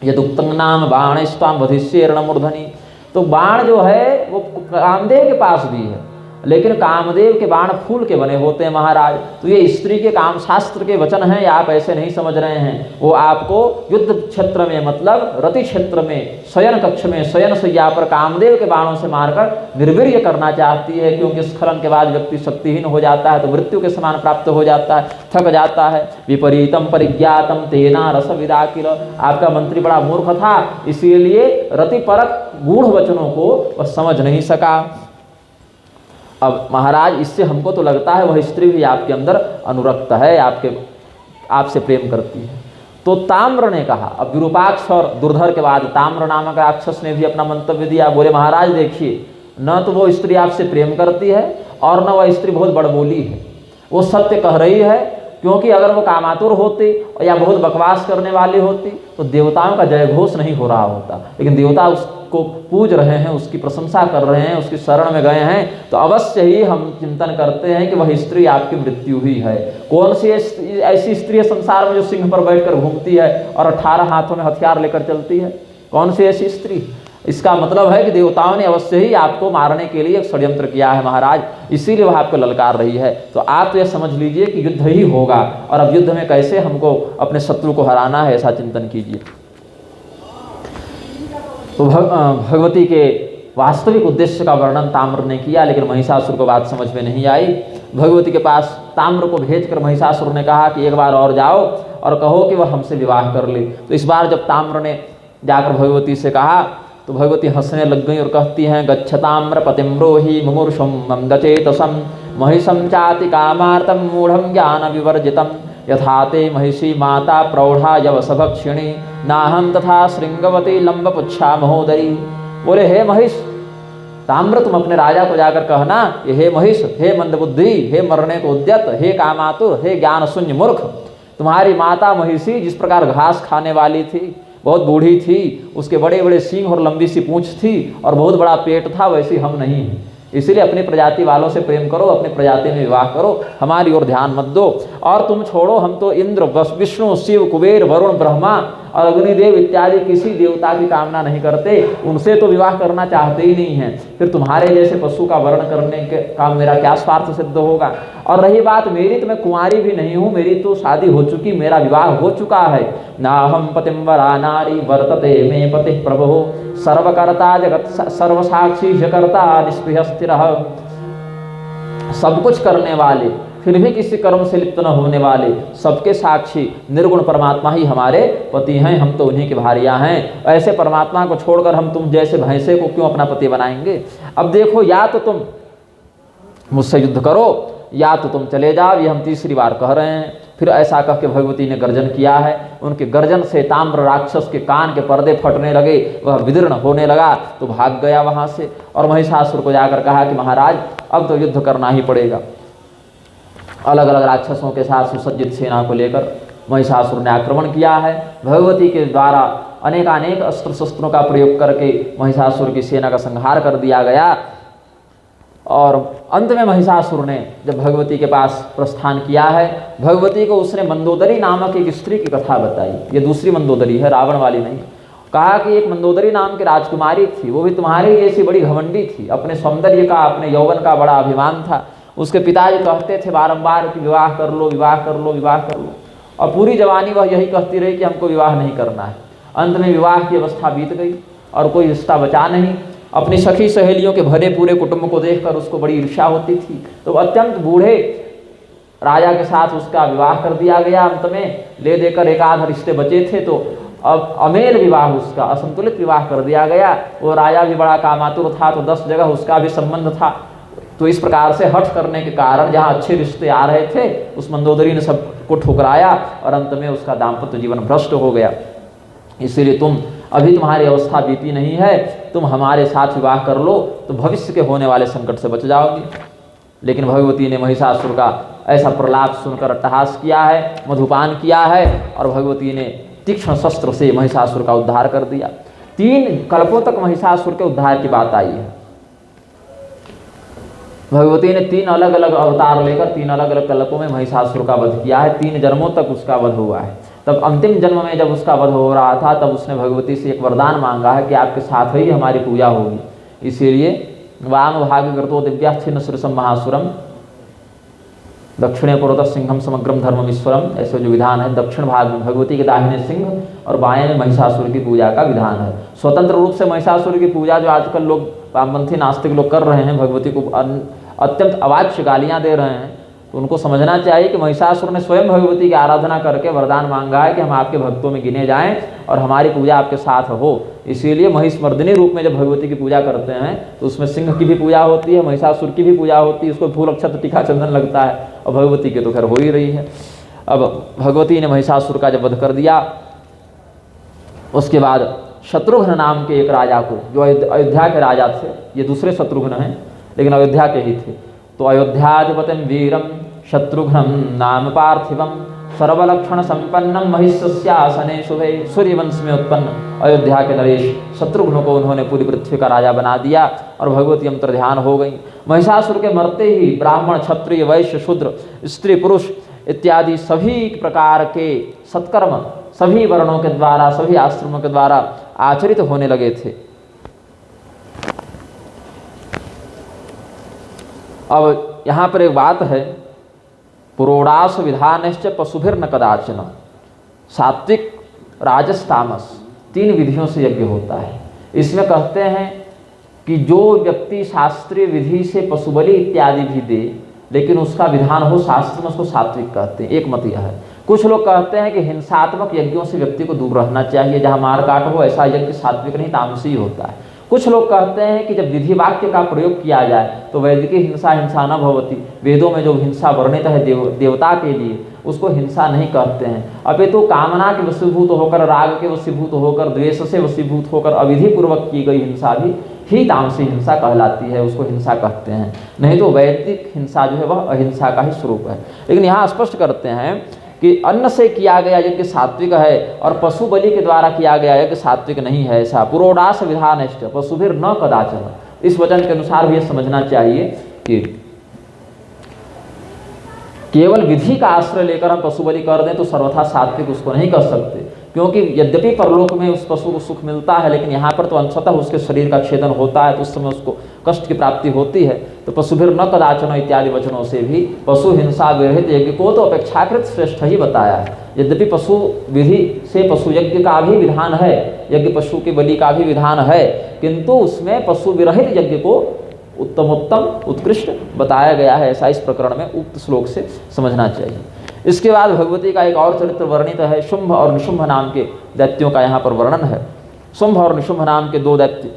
यदुक्तं नाम बाणस्त्वां वधिष्येण मूर्धनि। तो बाण जो है वो कामदेव के पास भी है, लेकिन कामदेव के बाण फूल के बने होते हैं महाराज। तो ये स्त्री के काम शास्त्र के वचन हैं, आप ऐसे नहीं समझ रहे हैं। वो आपको युद्ध क्षेत्र में, मतलब रति क्षेत्र में, शयन कक्ष में, शयन शैया पर कामदेव के बाणों से मारकर निर्वीर्य करना चाहती है, क्योंकि स्खलन के बाद व्यक्ति शक्तिहीन हो जाता है, तो मृत्यु के समान प्राप्त हो जाता है, थक जाता है। विपरीतम परिज्ञातम तेना रस विदाकिल। आपका मंत्री बड़ा मूर्ख था, इसीलिए रतिपरक गूढ़ वचनों को वह समझ नहीं सका। अब महाराज इससे हमको तो लगता है वह स्त्री भी आपके अंदर अनुरक्त है, आपसे प्रेम करती है। तो ताम्र ने कहा, अब विरूपाक्ष और दुर्धर के बाद ताम्र नामक राक्षस ने भी अपना मंतव्य दिया। बोले महाराज देखिए, न तो वो स्त्री आपसे प्रेम करती है और न वह स्त्री बहुत बड़बोली है, वो सत्य कह रही है। क्योंकि अगर वो कामातुर होती या बहुत बकवास करने वाली होती तो देवताओं का जय घोष नहीं हो रहा होता, लेकिन देवता उसको पूज रहे हैं, उसकी प्रशंसा कर रहे हैं, उसकी शरण में गए हैं। तो अवश्य ही हम चिंतन करते हैं कि वह स्त्री आपकी मृत्यु ही है। कौन सी ऐसी स्त्री है संसार में जो सिंह पर बैठकर घूमती है और 18 हाथों में हथियार लेकर चलती है? कौन सी ऐसी स्त्री? इसका मतलब है कि देवताओं ने अवश्य ही आपको मारने के लिए एक षड्यंत्र किया है महाराज, इसीलिए वह आपको ललकार रही है। तो आप तो यह समझ लीजिए कि युद्ध ही होगा, और अब युद्ध में कैसे हमको अपने शत्रु को हराना है, ऐसा चिंतन कीजिए। तो भगवती के वास्तविक उद्देश्य का वर्णन ताम्र ने किया, लेकिन महिषासुर को बात समझ में नहीं आई। भगवती के पास ताम्र को भेजकर महिषासुर ने कहा कि एक बार और जाओ और कहो कि वह हमसे विवाह कर ले। तो इस बार जब ताम्र ने जाकर भगवती से कहा तो भगवती हंसने लग गई और कहती हैं, गच्छताम्र पतिम रोहि मुमूर्षुम मंदचेतसम महिषम चाति कामार्तम मूढ़म ज्ञान विवर्जितम यथाते महिषी माता प्रौढ़ा यवसभक्षिणी नाहम तथा श्रृंगवती लंबपुच्छा महोदरी। बोले हे महिष ताम्र, तुम अपने राजा को जाकर कहना, ये हे महिष, हे मंदबुद्धि, हे मरने को उद्यत, हे कामातुर, हे ज्ञान शून्य मूर्ख, तुम्हारी माता महिषी जिस प्रकार घास खाने वाली थी, बहुत बूढ़ी थी, उसके बड़े बड़े सींग और लंबी सी पूंछ थी और बहुत बड़ा पेट था, वैसी हम नहीं हैं। इसीलिए अपनी प्रजाति वालों से प्रेम करो, अपनी प्रजाति में विवाह करो, हमारी ओर ध्यान मत दो। और तुम छोड़ो, हम तो इंद्र, विष्णु, शिव, कुबेर, वरुण, ब्रह्मा और अग्निदेव इत्यादि किसी देवता की कामना नहीं करते, उनसे तो विवाह करना चाहते ही नहीं हैं। फिर तुम्हारे जैसे पशु का वर्ण करने के काम मेरा क्या स्वार्थ सिद्ध होगा। और रही बात मेरी, तो मैं कुंवारी भी नहीं हूँ, मेरी तो शादी हो चुकी, मेरा विवाह हो चुका है। नाहम पतिम वरा नारी वर्तते मे पति प्रभो सर्वकर्ता जगत सर्वसाक्षी जकर्ता निष्पृह स्थिर। सब कुछ करने वाले, फिर भी किसी कर्म से लिप्त न होने वाले, सबके साक्षी निर्गुण परमात्मा ही हमारे पति हैं, हम तो उन्हीं के भारिया हैं। ऐसे परमात्मा को छोड़कर हम तुम जैसे भैंसे को क्यों अपना पति बनाएंगे। अब देखो, या तो तुम मुझसे युद्ध करो या तो तुम चले जाओ, ये हम तीसरी बार कह रहे हैं। फिर ऐसा कह के भगवती ने गर्जन किया है। उनके गर्जन से ताम्र राक्षस के कान के पर्दे फटने लगे, वह विदीर्ण होने लगा, तो भाग गया वहाँ से। और महिषासुर को जाकर कहा कि महाराज अब तो युद्ध करना ही पड़ेगा। अलग अलग राक्षसों के साथ सुसज्जित सेना को लेकर महिषासुर ने आक्रमण किया है। भगवती के द्वारा अनेकानेक अस्त्र शस्त्रों का प्रयोग करके महिषासुर की सेना का संहार कर दिया गया। और अंत में महिषासुर ने जब भगवती के पास प्रस्थान किया है, भगवती को उसने मंदोदरी नामक एक स्त्री की कथा बताई। ये दूसरी मंदोदरी है, रावण वाली नहीं। कहा कि एक मंदोदरी नाम की राजकुमारी थी, वो भी तुम्हारी जैसी बड़ी घमंडी थी, अपने सौंदर्य का, अपने यौवन का बड़ा अभिमान था। उसके पिताजी कहते थे बारंबार कि विवाह कर लो, विवाह कर लो, विवाह कर लो, और पूरी जवानी वह यही कहती रही कि हमको विवाह नहीं करना है। अंत में विवाह की अवस्था बीत गई और कोई रिश्ता बचा नहीं। अपनी सखी सहेलियों के भरे पूरे कुटुंब को देखकर उसको बड़ी ईर्ष्या होती थी, तो अत्यंत बूढ़े राजा के साथ उसका विवाह कर दिया गया। अंत में ले देकर एक आध रिश्ते बचे थे, तो अब अमेल विवाह, उसका असंतुलित विवाह कर दिया गया। वो राजा भी बड़ा कामातुर था, तो 10 जगह उसका भी संबंध था। तो इस प्रकार से हठ करने के कारण जहाँ अच्छे रिश्ते आ रहे थे, उस मंदोदरी ने सबको ठुकराया और अंत में उसका दाम्पत्य जीवन भ्रष्ट हो गया। इसीलिए अभी तुम्हारी अवस्था बीती नहीं है, तुम हमारे साथ विवाह कर लो तो भविष्य के होने वाले संकट से बच जाओगी। लेकिन भगवती ने महिषासुर का ऐसा प्रलाप सुनकर अट्टहास किया है, मधुपान किया है, और भगवती ने तीक्ष्ण शस्त्र से महिषासुर का उद्धार कर दिया। 3 कल्पों तक महिषासुर के उद्धार की बात आई है। भगवती ने 3 अलग अलग अवतार लेकर 3 अलग अलग कल्पों में महिषासुर का वध किया है। 3 जन्मों तक उसका वध हुआ है। तब अंतिम जन्म में जब उसका वध हो रहा था, तब उसने भगवती से एक वरदान मांगा है कि आपके साथ ही हमारी पूजा होगी। इसीलिए वाम भाग कृतो दिव्या छिन्न सुरसम महासुरम दक्षिणे पुरतः सिंहम समग्रम धर्ममीश्वरम, ऐसे जो विधान है, दक्षिण भाग में भगवती के दाहिने सिंह और बाएं में महिषासुर की पूजा का विधान है। स्वतंत्र रूप से महिषासुर की पूजा जो आजकल लोग वामपंथी नास्तिक लोग कर रहे हैं, भगवती को अत्यंत अवाच्य गालियाँ दे रहे हैं, तो उनको समझना चाहिए कि महिषासुर ने स्वयं भगवती की आराधना करके वरदान मांगा है कि हम आपके भक्तों में गिने जाएं और हमारी पूजा आपके साथ हो। इसीलिए महिषमर्दिनी रूप में जब भगवती की पूजा करते हैं तो उसमें सिंह की भी पूजा होती है, महिषासुर की भी पूजा होती है, उसको फूल अक्षत टीका चंदन लगता है, और भगवती की तो खैर हो ही रही है। अब भगवती ने महिषासुर का जब वध कर दिया, उसके बाद शत्रुघ्न नाम के एक राजा को, जो अयोध्या के राजा थे, ये दूसरे शत्रुघ्न हैं लेकिन अयोध्या के ही थे, तो अयोध्याधिपतिम वीरम शत्रुघ्नम नाम पार्थिवम सर्वलक्षण संपन्नम महिष्यासने शुभे, सूर्यवंश में उत्पन्न अयोध्या के नरेश शत्रुघ्न को उन्होंने पूरी पृथ्वी का राजा बना दिया और भगवती अंतर्ध्यान हो गई। महिषासुर के मरते ही ब्राह्मण, क्षत्रिय, वैश्य, शूद्र, स्त्री, पुरुष इत्यादि सभी प्रकार के सत्कर्म सभी वर्णों के द्वारा, सभी आश्रमों के द्वारा आचरित होने लगे थे। अब यहाँ पर एक बात है, पुरोडास विधानश्च पशुभिर न कदाचन, सात्विक, राजस, तामस 3 विधियों से यज्ञ होता है। इसमें कहते हैं कि जो व्यक्ति शास्त्रीय विधि से पशुबलि इत्यादि भी दे, लेकिन उसका विधान हो शास्त्र में, उसको सात्विक कहते हैं। एक मत यह है। कुछ लोग कहते हैं कि हिंसात्मक यज्ञों से व्यक्ति को दूर रहना चाहिए, जहाँ मार काट हो ऐसा यज्ञ सात्विक नहीं तामसी होता है। कुछ लोग कहते हैं कि जब विधि वाक्य का प्रयोग किया जाए तो वैदिकी हिंसा हिंसा न भवती, वेदों में जो हिंसा वर्णित है देवता के लिए, उसको हिंसा नहीं कहते हैं। अपितु कामना के वशीभूत होकर, राग के वशीभूत होकर, द्वेष से वशीभूत होकर अविधि पूर्वक की गई हिंसा भी ही तामसी हिंसा कहलाती है, उसको हिंसा कहते हैं। नहीं तो वैदिक हिंसा जो है वह अहिंसा का ही स्वरूप है। लेकिन यहाँ स्पष्ट करते हैं कि अन्न से किया गया यज्ञ सात्विक है और पशु बलि के द्वारा किया गया यज्ञ सात्विक नहीं है। ऐसा पुरोडास विधानश्च पशुभिर न कदाचन, इस वचन के अनुसार भी यह समझना चाहिए कि केवल विधि का आश्रय लेकर हम पशु बलि कर दें तो सर्वथा सात्विक उसको नहीं कर सकते, क्योंकि यद्यपि परलोक में उस पशु को सुख मिलता है, लेकिन यहाँ पर तो अंशतः उसके शरीर का छेदन होता है, तो उस समय उसको कष्ट की प्राप्ति होती है। तो पशुभिर न कदाचन इत्यादि वचनों से भी पशु हिंसा विरहित यज्ञ को तो अपेक्षाकृत श्रेष्ठ ही बताया है। यद्यपि पशु विधि से पशु यज्ञ का भी विधान है, यज्ञ पशु के बलि का भी विधान है, किंतु उसमें पशु विरहित यज्ञ को उत्तमोत्तम उत्कृष्ट बताया गया है। ऐसा इस प्रकरण में उक्त श्लोक से समझना चाहिए। इसके बाद भगवती का एक और चरित्र वर्णित है, शुंभ और निशुंभ नाम के दैत्यों का यहाँ पर वर्णन है। शुंभ और निशुंभ नाम के 2 दैत्य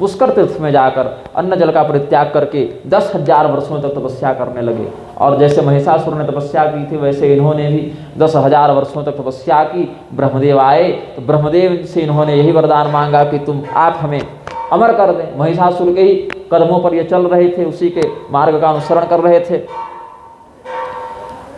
पुष्कर तीर्थ में जाकर अन्न जल का परित्याग करके 10,000 वर्षों तक तपस्या करने लगे, और जैसे महिषासुर ने तपस्या की थी वैसे इन्होंने भी 10,000 वर्षों तक तपस्या की। ब्रह्मदेव आए तो ब्रह्मदेव से इन्होंने यही वरदान मांगा कि आप हमें अमर कर दें। महिषासुर के ही कदमों पर ये चल रहे थे, उसी के मार्ग का अनुसरण कर रहे थे,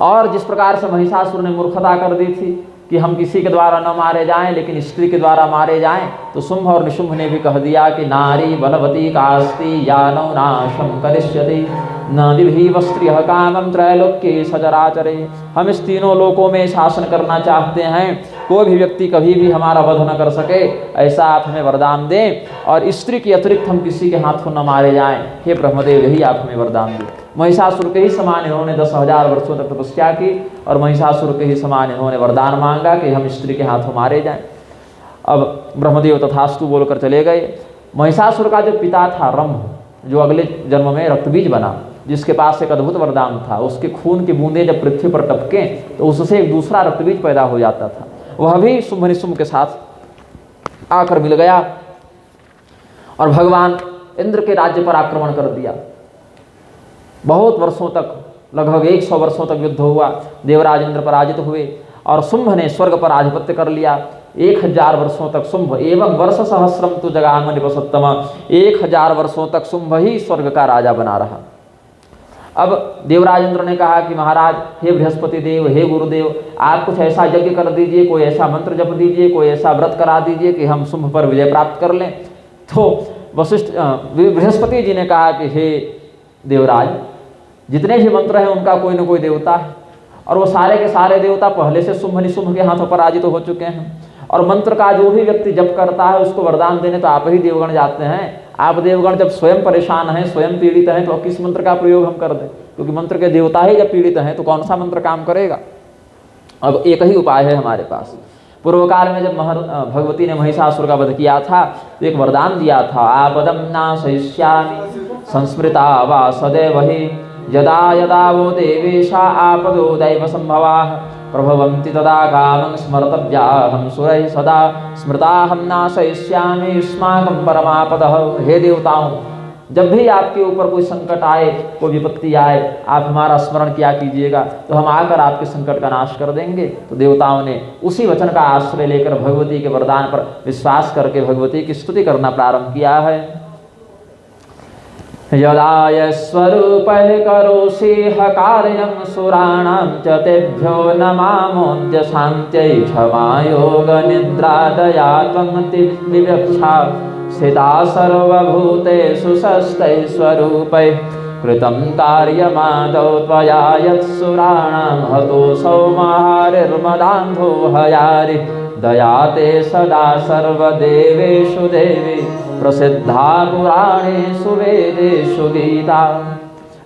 और जिस प्रकार से महिषासुर ने मूर्खता कर दी थी कि हम किसी के द्वारा न मारे जाएं, लेकिन स्त्री के द्वारा मारे जाएं, तो शुंभ और निशुंभ ने भी कह दिया कि नारी बलवती कास्ति यानौ नाशं करिष्यति न विभिव स्त्रियः कामं त्रैलोक्ये सचराचरे। हम इस तीनों लोकों में शासन करना चाहते हैं, कोई भी व्यक्ति कभी भी हमारा वध न कर सके, ऐसा आप हमें वरदान दें, और स्त्री के अतिरिक्त हम किसी के हाथों न मारे जाएं। हे ब्रह्मदेव, यही आप हमें वरदान दें। महिषासुर के ही समान इन्होंने 10,000 वर्षों तक तपस्या की, और महिषासुर के ही समान इन्होंने वरदान मांगा कि हम स्त्री के हाथों मारे जाएं। अब ब्रह्मदेव तथास्तु बोलकर चले गए। महिषासुर का जो पिता था रंभ, जो अगले जन्म में रक्तबीज बना, जिसके पास एक अद्भुत वरदान था, उसके खून की बूंदें जब पृथ्वी पर टपकें तो उससे एक दूसरा रक्तबीज पैदा हो जाता था, वह भी शुंभ निशुंभ के साथ आकर मिल गया और भगवान इंद्र के राज्य पर आक्रमण कर दिया। बहुत वर्षों तक, लगभग 100 वर्षों तक युद्ध हुआ। देवराज इंद्र पराजित हुए और शुंभ ने स्वर्ग पर आधिपत्य कर लिया। 1000 वर्षों तक शुंभ एवं वर्ष सहस्रम तु जगाम निपसत्तम, 1000 वर्षों तक शुंभ ही स्वर्ग का राजा बना रहा। अब देवराज इंद्र ने कहा कि महाराज, हे बृहस्पति देव, हे गुरुदेव, आप कुछ ऐसा यज्ञ कर दीजिए, कोई ऐसा मंत्र जप दीजिए, कोई ऐसा व्रत करा दीजिए कि हम शुंभ पर विजय प्राप्त कर लें। तो बृहस्पति जी ने कहा कि हे देवराज, जितने भी मंत्र हैं उनका कोई न कोई देवता है, और वो सारे के सारे देवता पहले से शुंभ निशुंभ के हाथों पराजित हो चुके हैं, और मंत्र का जो भी व्यक्ति जप करता है उसको वरदान देने तो आप ही देवगण जाते हैं। आप देवगण जब स्वयं परेशान हैं, स्वयं पीड़ित हैं, तो किस मंत्र का प्रयोग हम कर दें, क्योंकि मंत्र के देवता ही जब पीड़ित हैं तो कौन सा मंत्र काम करेगा। अब एक ही उपाय है हमारे पास। पूर्व काल में जब भगवती ने महिषासुर का वध किया था तो एक वरदान दिया था, आपदं नाशयिष्यामि संस्मृता वा सदैव हि यदा यदा वो देवेशा आपदो दैव संभवाः प्रभवन्ति तदा कामं स्मर्तव्याहं सुरैः सदा स्मृताहं नाशयिष्यामि युष्माकं परमापदः। हे देवताओं, जब भी आपके ऊपर कोई संकट आए, कोई विपत्ति आए, आप हमारा स्मरण किया कीजिएगा तो हम आकर आपके संकट का नाश कर देंगे। तो देवताओं ने उसी वचन का आश्रय लेकर भगवती के वरदान पर विश्वास करके भगवती की स्तुति करना प्रारंभ किया है। यदा स्वरूपः करोषि कार्यं सुराणां च तेभ्यो नमामोऽद्य शान्त्यै क्षमायोग निद्रादया त्वं विवक्षा स्थिता सर्वभूतेषु षष्ठैः स्वरूपैः कृतं कार्यमादौ त्वया यत्सुराणां हतोऽसौ महारिर्मदान्धो हयारि दया ते सदा सर्वदेवेषु देवी प्रसिद्धा पुराणेषु वेदेषु गीता।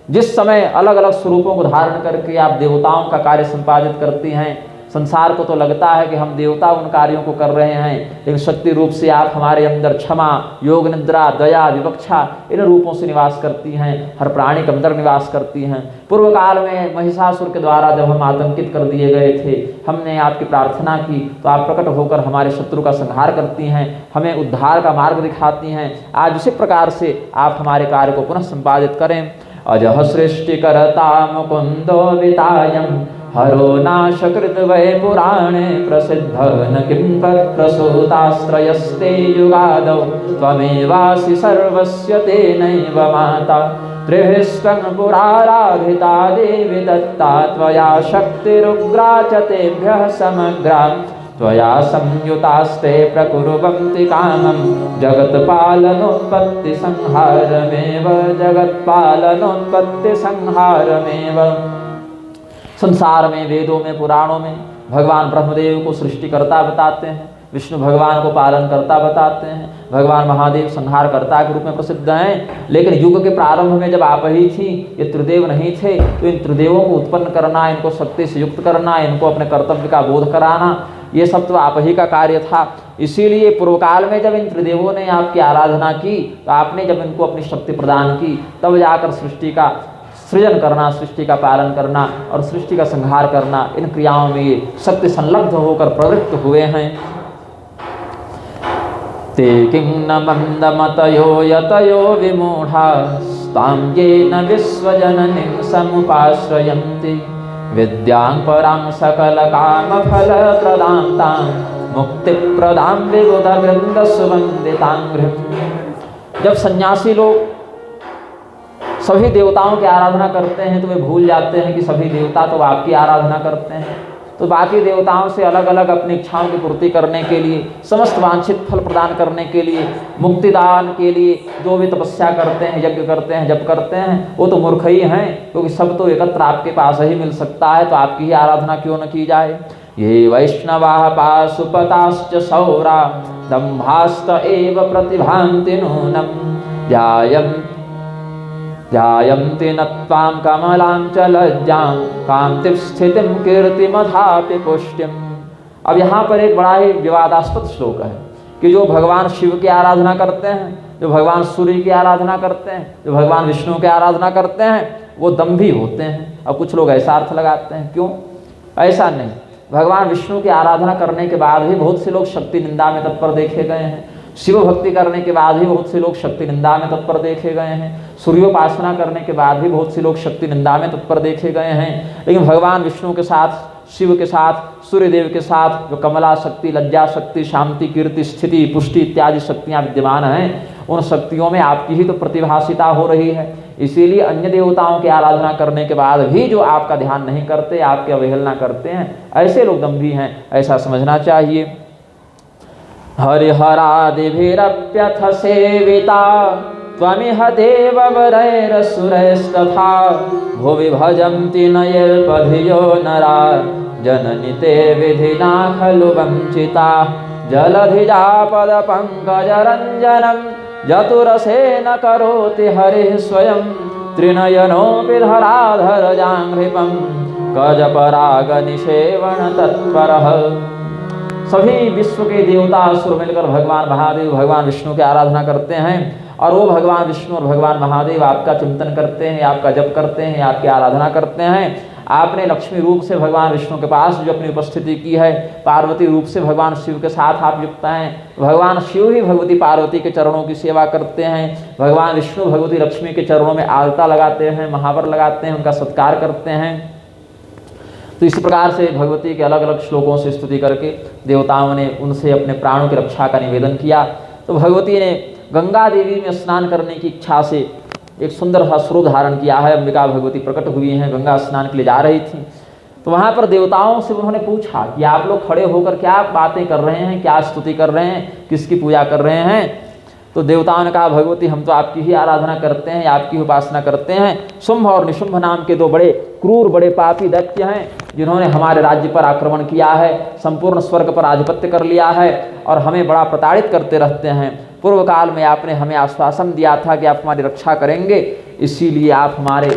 जिस समय अलग अलग स्वरूपों को धारण करके आप देवताओं का कार्य संपादित करती हैं, संसार को तो लगता है कि हम देवता उन कार्यों को कर रहे हैं, लेकिन शक्ति रूप से आप हमारे अंदर क्षमा, योग निद्रा, दया, विवक्षा इन रूपों से निवास करती हैं, हर प्राणी के अंदर निवास करती हैं। पूर्व काल में महिषासुर के द्वारा जब हम आतंकित कर दिए गए थे, हमने आपकी प्रार्थना की तो आप प्रकट होकर हमारे शत्रु का संहार करती हैं, हमें उद्धार का मार्ग दिखाती हैं। आज उसी प्रकार से आप हमारे कार्य को पुनः संपादित करें। अजः सृष्टिकर्ता मुकुंदो वितायम् हरो नाशकृत वै पुराणे प्रसिद्ध न किं तत्प्रसूतास्त्रयस्ते युगादौ त्वमेवासि सर्वस्य तेनैव माता त्रिभिस्त्वं पुराराधिता देवी दत्ता त्वया शक्तिरुग्रा च तेभ्यः समग्रा त्वया संयुतास्ते प्रकुर्वन्ति कामं जगत्पालनोत्पत्ति संहारमेव। संसार में, वेदों में, पुराणों में भगवान ब्रह्मदेव को सृष्टिकर्ता बताते हैं, विष्णु भगवान को पालन करता बताते हैं, भगवान महादेव संहारकर्ता के रूप में प्रसिद्ध हैं। लेकिन युग के प्रारंभ में जब आप ही थी, ये त्रिदेव नहीं थे, तो इन त्रिदेवों को उत्पन्न करना, इनको शक्ति से युक्त करना, इनको अपने कर्तव्य का बोध कराना, ये सब तो आप ही का कार्य था। इसीलिए पूर्व काल में जब इन त्रिदेवों ने आपकी आराधना की, तो आपने जब इनको अपनी शक्ति प्रदान की, तब जाकर सृष्टि का सृजन करना, सृष्टि का पालन करना और सृष्टि का संहार करना, इन क्रियाओं में ये शक्ति संलग्न होकर प्रवृत्त हुए हैं। ते किं न मंदमतयो यतयो विमूढास्तां येन विश्वजननीं समुपाश्रयन्ति विद्यां परां सकलकामफलप्रदां तां मुक्तिप्रदां विबुधवृन्दसुवन्दितां गृहम्। जब सन्यासी लोग सभी देवताओं की आराधना करते हैं तो वे भूल जाते हैं कि सभी देवता तो आपकी आराधना करते हैं। तो बाकी देवताओं से अलग अलग अपनी इच्छाओं की पूर्ति करने के लिए, समस्त वांछित फल प्रदान करने के लिए, मुक्तिदान के लिए जो भी तपस्या करते हैं, यज्ञ करते हैं, जप करते हैं, वो तो मूर्ख ही हैं, क्योंकि सब तो एकत्र आपके पास ही मिल सकता है, तो आपकी ही आराधना क्यों न की जाए। ये वैष्णवाः पाशुपताश्च सौरा दम्भास्त एव प्रतिभान्ति नूनम् ध्यायन्ति न त्वां कमलां च लज्जां कान्तिं स्थितिं कीर्तिमथापि पुष्टिम्। अब यहाँ पर एक बड़ा ही विवादास्पद श्लोक है कि जो भगवान शिव की आराधना करते हैं, जो भगवान सूर्य की आराधना करते हैं, जो भगवान विष्णु की आराधना करते हैं, वो दम्भी होते हैं। अब कुछ लोग ऐसा अर्थ लगाते हैं, क्यों? ऐसा नहीं, भगवान विष्णु की आराधना करने के बाद भी बहुत से लोग शक्ति निंदा में तत्पर देखे गए हैं, शिव भक्ति करने के बाद भी बहुत से लोग शक्ति निंदा में तत्पर देखे गए हैं, सूर्योपासना करने के बाद भी बहुत से लोग शक्ति निंदा में तत्पर देखे गए हैं। लेकिन भगवान विष्णु के साथ, शिव के साथ, सूर्यदेव के साथ जो कमला शक्ति, लज्जा शक्ति, शांति, कीर्ति, स्थिति, पुष्टि इत्यादि शक्तियाँ विद्यमान हैं, उन शक्तियों में आपकी ही तो प्रतिभासिता हो रही है। इसीलिए अन्य देवताओं की आराधना करने के बाद भी जो आपका ध्यान नहीं करते, आपकी अवहेलना करते हैं, ऐसे लोग दम्भी हैं, ऐसा समझना चाहिए। हरिहरादिभिरप्यथ सेविता त्वमिह देववरैरसुरैस्तथा भुवि भजन्ति नयैर्पधियो नरा जननि ते विधिना खलु वञ्चिता जलधिजा पदपङ्कजरञ्जनं जतुरसेन करोति हरिः स्वयं त्रिनयनोऽपि धराधरजाङ्घ्रिपं गजपरागनिषेवण तत्परः। सभी विश्व के देवता असुर मिलकर भगवान महादेव, भगवान विष्णु की आराधना करते हैं, और वो भगवान विष्णु और भगवान महादेव आपका चिंतन करते हैं, आपका जप करते हैं, आपकी आराधना करते हैं। आपने लक्ष्मी रूप से भगवान विष्णु के पास जो अपनी उपस्थिति की है, पार्वती रूप से भगवान शिव के साथ आप युक्त हैं, भगवान शिव ही भगवती पार्वती के चरणों की सेवा करते हैं, भगवान विष्णु भगवती लक्ष्मी के चरणों में आलता लगाते हैं, महावर लगाते हैं, उनका सत्कार करते हैं। तो इसी प्रकार से भगवती के अलग अलग श्लोकों से स्तुति करके देवताओं ने उनसे अपने प्राणों की रक्षा का निवेदन किया। तो भगवती ने गंगा देवी में स्नान करने की इच्छा से एक सुंदर सा स्वरूप धारण किया है। अंबिका भगवती प्रकट हुई हैं, गंगा स्नान के लिए जा रही थी, तो वहाँ पर देवताओं से उन्होंने पूछा कि आप लोग खड़े होकर क्या बातें कर रहे हैं, क्या स्तुति कर रहे हैं, किसकी पूजा कर रहे हैं। तो देवताओं ने कहा, भगवती हम तो आपकी ही आराधना करते हैं, आपकी उपासना करते हैं। शुंभ और निशुंभ नाम के दो बड़े क्रूर, बड़े पापी दैत्य हैं, जिन्होंने हमारे राज्य पर आक्रमण किया है, संपूर्ण स्वर्ग पर आधिपत्य कर लिया है और हमें बड़ा प्रताड़ित करते रहते हैं। पूर्व काल में आपने हमें आश्वासन दिया था कि आप हमारी रक्षा करेंगे, इसीलिए आप हमारे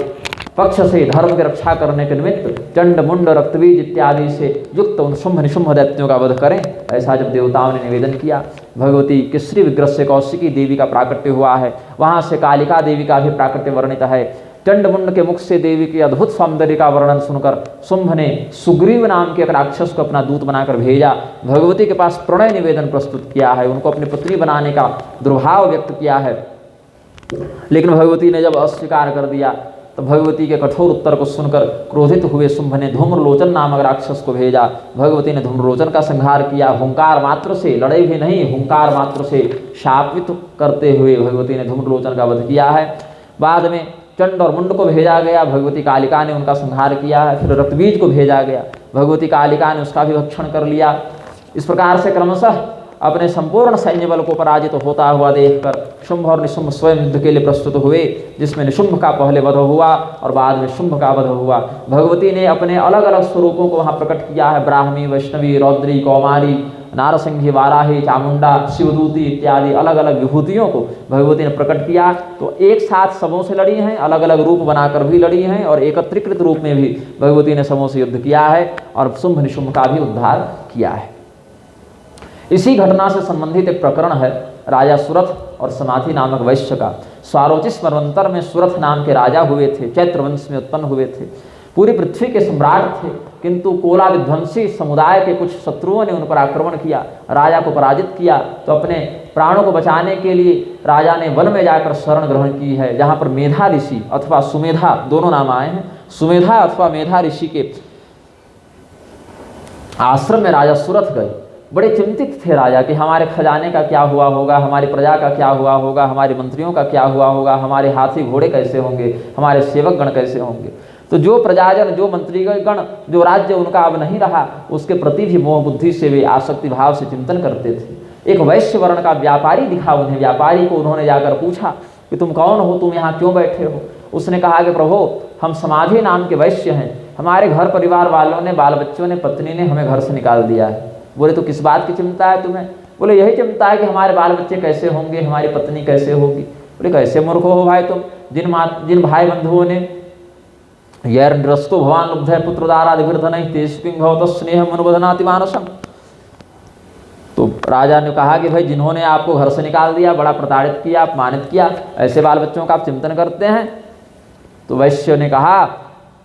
पक्ष से धर्म की रक्षा करने के निमित्त चंड मुंड रक्तबीज इत्यादि से युक्त उन शुंभ निशुंभ दैत्यों का वध करें। ऐसा जब देवताओं ने निवेदन किया, भगवती के श्री विग्रह से कौशिकी देवी का प्राकट्य हुआ है, वहाँ से कालिका देवी का भी प्राकट्य वर्णित है। चंड मुंड के मुख से देवी के अद्भुत सौंदर्य का वर्णन सुनकर शुंभ ने सुग्रीव नाम के एक राक्षस को अपना दूत बनाकर भेजा, भगवती के पास प्रणय निवेदन प्रस्तुत किया है, उनको अपनी पुत्री बनाने का दुर्भाव व्यक्त किया है। लेकिन भगवती ने जब अस्वीकार कर दिया तो भगवती के कठोर उत्तर को सुनकर क्रोधित हुए शुंभ ने धूम्रलोचन नामक राक्षस को भेजा। भगवती ने धूम्रलोचन का संहार किया। हुंकार मात्र से, लड़े भी नहीं, हुंकार मात्र से शापित करते हुए भगवती ने धूम्रलोचन का वध किया है। बाद में चंड और मुंड को भेजा गया, भगवती कालिका ने उनका संहार किया है। फिर रक्तबीज को भेजा गया, भगवती कालिका ने उसका भी भक्षण कर लिया। इस प्रकार से क्रमशः अपने संपूर्ण सैन्य बल को पराजित होता हुआ देखकर शुंभ और निशुंभ स्वयं युद्ध के लिए प्रस्तुत हुए, जिसमें निशुंभ का पहले वध हुआ और बाद में शुंभ का वध हुआ। भगवती ने अपने अलग अलग स्वरूपों को वहाँ प्रकट किया है, ब्राह्मी, वैष्णवी, रौद्री, कौमारी, नारसिंही, वाराही, चामुंडा, शिवदूती इत्यादि अलग अलग विभूतियों को भगवती ने प्रकट किया। तो एक साथ सबों से लड़ी हैं, अलग अलग रूप बनाकर भी लड़ी हैं और एकत्रीकृत रूप में भी भगवती ने सबों से युद्ध किया है और शुंभ निशुंभ का भी उद्धार किया है। इसी घटना से संबंधित एक प्रकरण है राजा सुरथ और समाधि नामक वैश्य का। स्वारोचिष मन्वंतर में सुरथ नाम के राजा हुए थे, चैत्र वंश में उत्पन्न हुए थे, पूरी पृथ्वी के सम्राट थे। किंतु कोला विध्वंसी समुदाय के कुछ शत्रुओं ने उन पर आक्रमण किया, राजा को पराजित किया। तो अपने प्राणों को बचाने के लिए राजा ने वन में जाकर शरण ग्रहण की है, जहाँ पर मेधा ऋषि अथवा सुमेधा दोनों नाम आए हैं। सुमेधा अथवा मेधा ऋषि के आश्रम में राजा सुरथ गए। बड़े चिंतित थे राजा कि हमारे खजाने का क्या हुआ होगा, हमारी प्रजा का क्या हुआ होगा, हमारे मंत्रियों का क्या हुआ होगा, हमारे हाथी घोड़े कैसे होंगे, हमारे सेवकगण कैसे होंगे। तो जो प्रजाजन, जो मंत्रीगण, जो राज्य उनका अब नहीं रहा, उसके प्रति भी मोह बुद्धि से वे आसक्ति भाव से चिंतन करते थे। एक वैश्य वर्ण का व्यापारी दिखा उन्हें। व्यापारी को उन्होंने जाकर पूछा कि तुम कौन हो, तुम यहाँ क्यों बैठे हो? उसने कहा कि प्रभु, हम समाधि नाम के वैश्य हैं, हमारे घर परिवार वालों ने, बाल बच्चों ने, पत्नी ने हमें घर से निकाल दिया है। बोले तो किस बात की चिंता है तुम्हें? बोले यही चिंता है कि हमारे बाल बच्चे कैसे होंगे, हमारी पत्नी कैसे होगी। बोले कैसे मूर्ख हो भाई तुम, जिन भाई बंधुओं ने यैर्नृस्तो भवान लुब्धे पुत्रदारादिभिर्धनैः तेषु किं भवतः स्नेहम् अनुबध्नाति मानसम्। तो राजा ने कहा कि भाई जिन्होंने आपको घर से निकाल दिया, बड़ा प्रताड़ित किया, अपमानित किया, ऐसे बाल बच्चों का आप चिंतन करते हैं। तो वैश्य ने कहा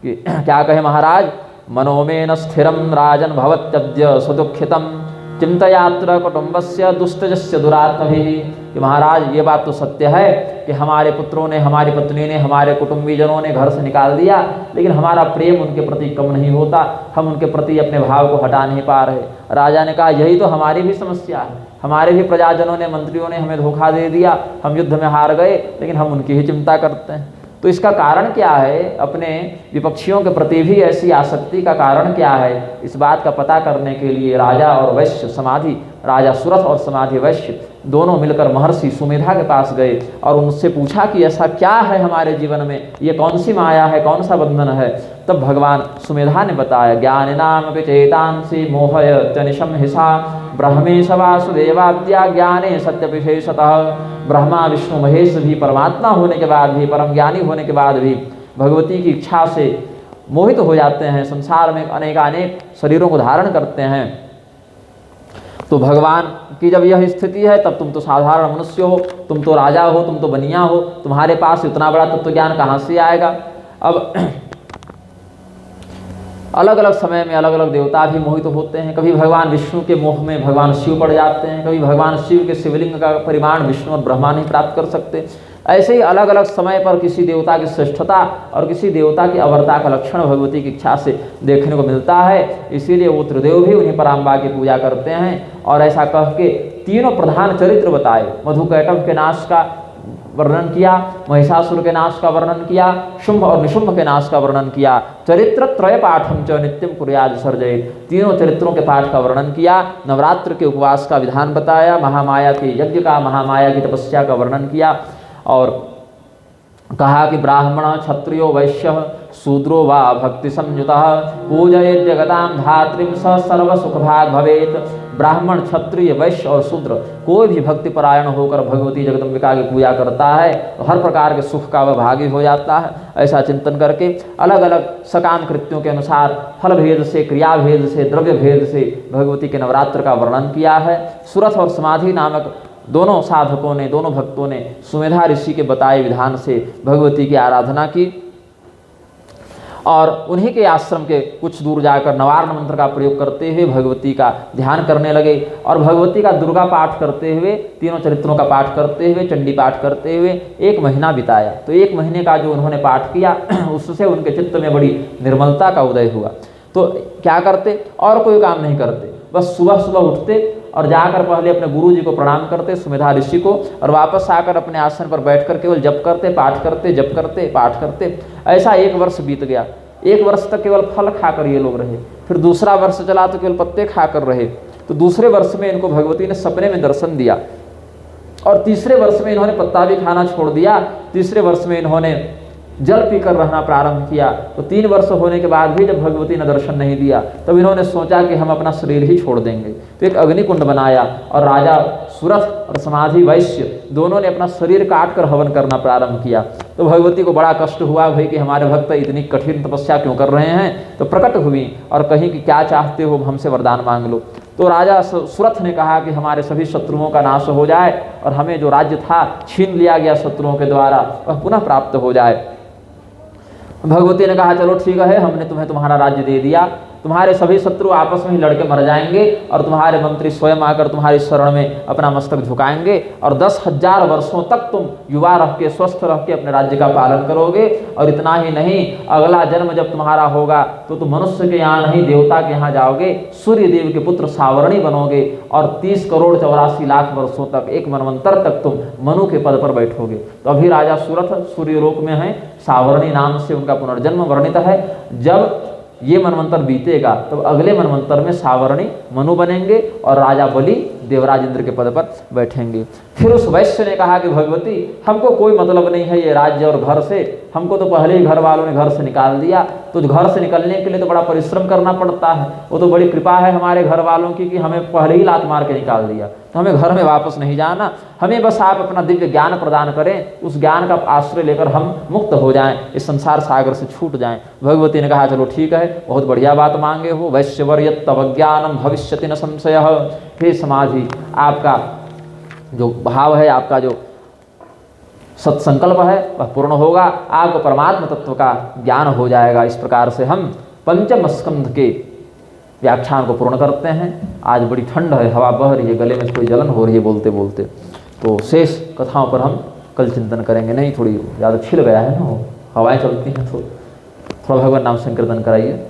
कि क्या कहे महाराज, मनोमेन स्थिरम राजन भवत्यद्य सुदुखितम चिंतयात्र कुटुंबस्य दुष्टजस्य दुरात्मभिः। कि महाराज ये बात तो सत्य है कि हमारे पुत्रों ने, हमारी पत्नी ने, हमारे कुटुंबीजनों ने घर से निकाल दिया, लेकिन हमारा प्रेम उनके प्रति कम नहीं होता, हम उनके प्रति अपने भाव को हटा नहीं पा रहे। राजा ने कहा यही तो हमारी भी समस्या है, हमारे भी प्रजाजनों ने, मंत्रियों ने हमें धोखा दे दिया, हम युद्ध में हार गए, लेकिन हम उनकी ही चिंता करते हैं। तो इसका कारण क्या है? अपने विपक्षियों के प्रति भी ऐसी आसक्ति का कारण क्या है? इस बात का पता करने के लिए राजा और वैश्य समाधि, राजा सुरथ और समाधि वैश्य दोनों मिलकर महर्षि सुमेधा के पास गए और उनसे पूछा कि ऐसा क्या है हमारे जीवन में, ये कौन सी माया है, कौन सा बंधन है। तब भगवान सुमेधा ने बताया, ज्ञानिनामपि चेतांसि मोहयत्य निशम हिसा ब्रह्मेश वासुदेवाद्या ज्ञाने सत्य विशेषतः। ब्रह्मा विष्णु महेश भी परमात्मा होने के बाद भी, परम ज्ञानी होने के बाद भी भगवती की इच्छा से मोहित हो जाते हैं, संसार में अनेकानेक शरीरों को धारण करते हैं। तो भगवान की जब यह स्थिति है, तब तुम तो साधारण मनुष्य हो, तुम तो राजा हो, तुम तो बनिया हो, तुम्हारे पास इतना बड़ा तत्व ज्ञान कहाँ से आएगा। अब अलग अलग समय में अलग अलग देवता भी मोहित होते हैं। कभी भगवान विष्णु के मोह में भगवान शिव पड़ जाते हैं, कभी भगवान शिव के शिवलिंग का परिमाण विष्णु और ब्रह्मा नहीं प्राप्त कर सकते। ऐसे ही अलग अलग समय पर किसी देवता की श्रेष्ठता और किसी देवता की अवरता का लक्षण भगवती की इच्छा से देखने को मिलता है। इसीलिए वो त्रिदेव भी उन्हीं पराम्बा की पूजा करते हैं। और ऐसा कह के तीनों प्रधान चरित्र बताए। मधुकैटभ के नाश का वर्णन किया, महिषासुर के नाश का वर्णन किया, शुंभ और निशुंभ के नाश का वर्णन किया। चरित्र त्रय पाठम च नित्यम कुर्याद सर्जयेत्, तीनों चरित्रों के पाठ का वर्णन किया। नवरात्र के उपवास का विधान बताया, महामाया के यज्ञ का, महामाया की तपस्या का वर्णन किया और कहा कि ब्राह्मण क्षत्रियो वैश्य शूद्रो वा भक्ति संयुतः पूजयेत् जगतां धात्रीं स सर्व सुखभाग भवेत्। ब्राह्मण, क्षत्रिय, वैश्य और शूद्र कोई भी भक्ति परायण होकर भगवती जगदम्बिका की पूजा करता है तो हर प्रकार के सुख का वह भागी हो जाता है। ऐसा चिंतन करके अलग अलग सकाम कृत्यों के अनुसार फल भेद से, क्रिया भेद से, द्रव्य भेद से भगवती के नवरात्र का वर्णन किया है। सुरथ और समाधि नामक दोनों साधकों ने, दोनों भक्तों ने सुमेधा ऋषि के बताए विधान से भगवती की आराधना की और उन्हीं के आश्रम के कुछ दूर जाकर नवार्ण मंत्र का प्रयोग करते हुए भगवती का ध्यान करने लगे और भगवती का दुर्गा पाठ करते हुए, तीनों चरित्रों का पाठ करते हुए, चंडी पाठ करते हुए 1 महीना बिताया। तो 1 महीने का जो उन्होंने पाठ किया उससे उनके चित्त में बड़ी निर्मलता का उदय हुआ। तो क्या करते? और कोई काम नहीं करते, बस सुबह सुबह उठते और जाकर पहले अपने गुरु जी को प्रणाम करते, सुमेधा ऋषि को, और वापस आकर अपने आसन पर बैठकर केवल जप करते, पाठ करते, जप करते, पाठ करते। ऐसा 1 वर्ष बीत गया। 1 वर्ष तक केवल फल खाकर ये लोग रहे। फिर दूसरा वर्ष चला तो केवल पत्ते खाकर रहे। तो दूसरे वर्ष में इनको भगवती ने सपने में दर्शन दिया और तीसरे वर्ष में इन्होंने पत्ता भी खाना छोड़ दिया। तीसरे वर्ष में इन्होंने जल पीकर रहना प्रारंभ किया। तो 3 वर्ष होने के बाद भी जब भगवती ने दर्शन नहीं दिया तब इन्होंने सोचा कि हम अपना शरीर ही छोड़ देंगे। तो एक अग्निकुंड बनाया और राजा सुरथ और समाधि वैश्य दोनों ने अपना शरीर काट कर हवन करना प्रारंभ किया। तो भगवती को बड़ा कष्ट हुआ, भाई कि हमारे भक्त इतनी कठिन तपस्या क्यों कर रहे हैं। तो प्रकट हुई और कहीं कि क्या चाहते हो, हमसे वरदान मांग लो। तो राजा सुरथ ने कहा कि हमारे सभी शत्रुओं का नाश हो जाए और हमें जो राज्य था छीन लिया गया शत्रुओं के द्वारा वह पुनः प्राप्त हो जाए। भगवती ने कहा चलो ठीक है, हमने तुम्हें तुम्हारा राज्य दे दिया। तो तुम्हारे सभी शत्रु आपस में ही लड़के मर जाएंगे और तुम्हारे मंत्री स्वयं आकर तुम्हारी शरण में अपना मस्तक झुकाएंगे और 10,000 वर्षों तक तुम युवा रह के स्वस्थ रह के अपने राज्य का पालन करोगे। और इतना ही नहीं, अगला जन्म जब तुम्हारा होगा तो तुम मनुष्य के यहाँ नहीं देवता के यहाँ जाओगे, सूर्य देव के पुत्र सावरणी बनोगे और 30 करोड़ 84 लाख वर्षों तक, एक मनवंतर तक तुम मनु के पद पर बैठोगे। तो अभी राजा सुरथ सूर्यलोक में हैं, सावरणी नाम से उनका पुनर्जन्म वर्णित है। जब ये मनवंतर बीतेगा तब अगले मनवंतर में सावरणी मनु बनेंगे और राजा बलि देवराज इंद्र के पद पर बैठेंगे। फिर उस वैश्य ने कहा कि भगवती, हमको कोई मतलब नहीं है ये राज्य और घर से, हमको तो पहले ही घर वालों ने घर से निकाल दिया, तो घर से निकलने के लिए तो बड़ा परिश्रम करना पड़ता है। वो तो बड़ी कृपा है हमारे घर वालों की कि हमें पहले ही लात मार के निकाल दिया, तो हमें घर में वापस नहीं जाना, हमें बस आप अपना दिव्य ज्ञान प्रदान करें, उस ज्ञान का आश्रय लेकर हम मुक्त हो जाएं, इस संसार सागर से छूट जाएं। भगवती ने कहा चलो ठीक है, बहुत बढ़िया बात मांगे हो, वैश्यवर्य तव ज्ञानम भविष्यति न संशय। हे समाधि, आपका जो भाव है, आपका जो सत्संकल्प है वह पूर्ण होगा, आपको परमात्मा तत्व का ज्ञान हो जाएगा। इस प्रकार से हम पंचम स्कंध के व्याख्यान को पूर्ण करते हैं। आज बड़ी ठंड है, हवा बह रही है, गले में कोई जलन हो रही है बोलते बोलते, तो शेष कथाओं पर हम कल चिंतन करेंगे। नहीं, थोड़ी ज़्यादा छिल गया है ना, हवाएं चलती हैं, तो थोड़ा भगवान नाम संकीर्तन कराइए।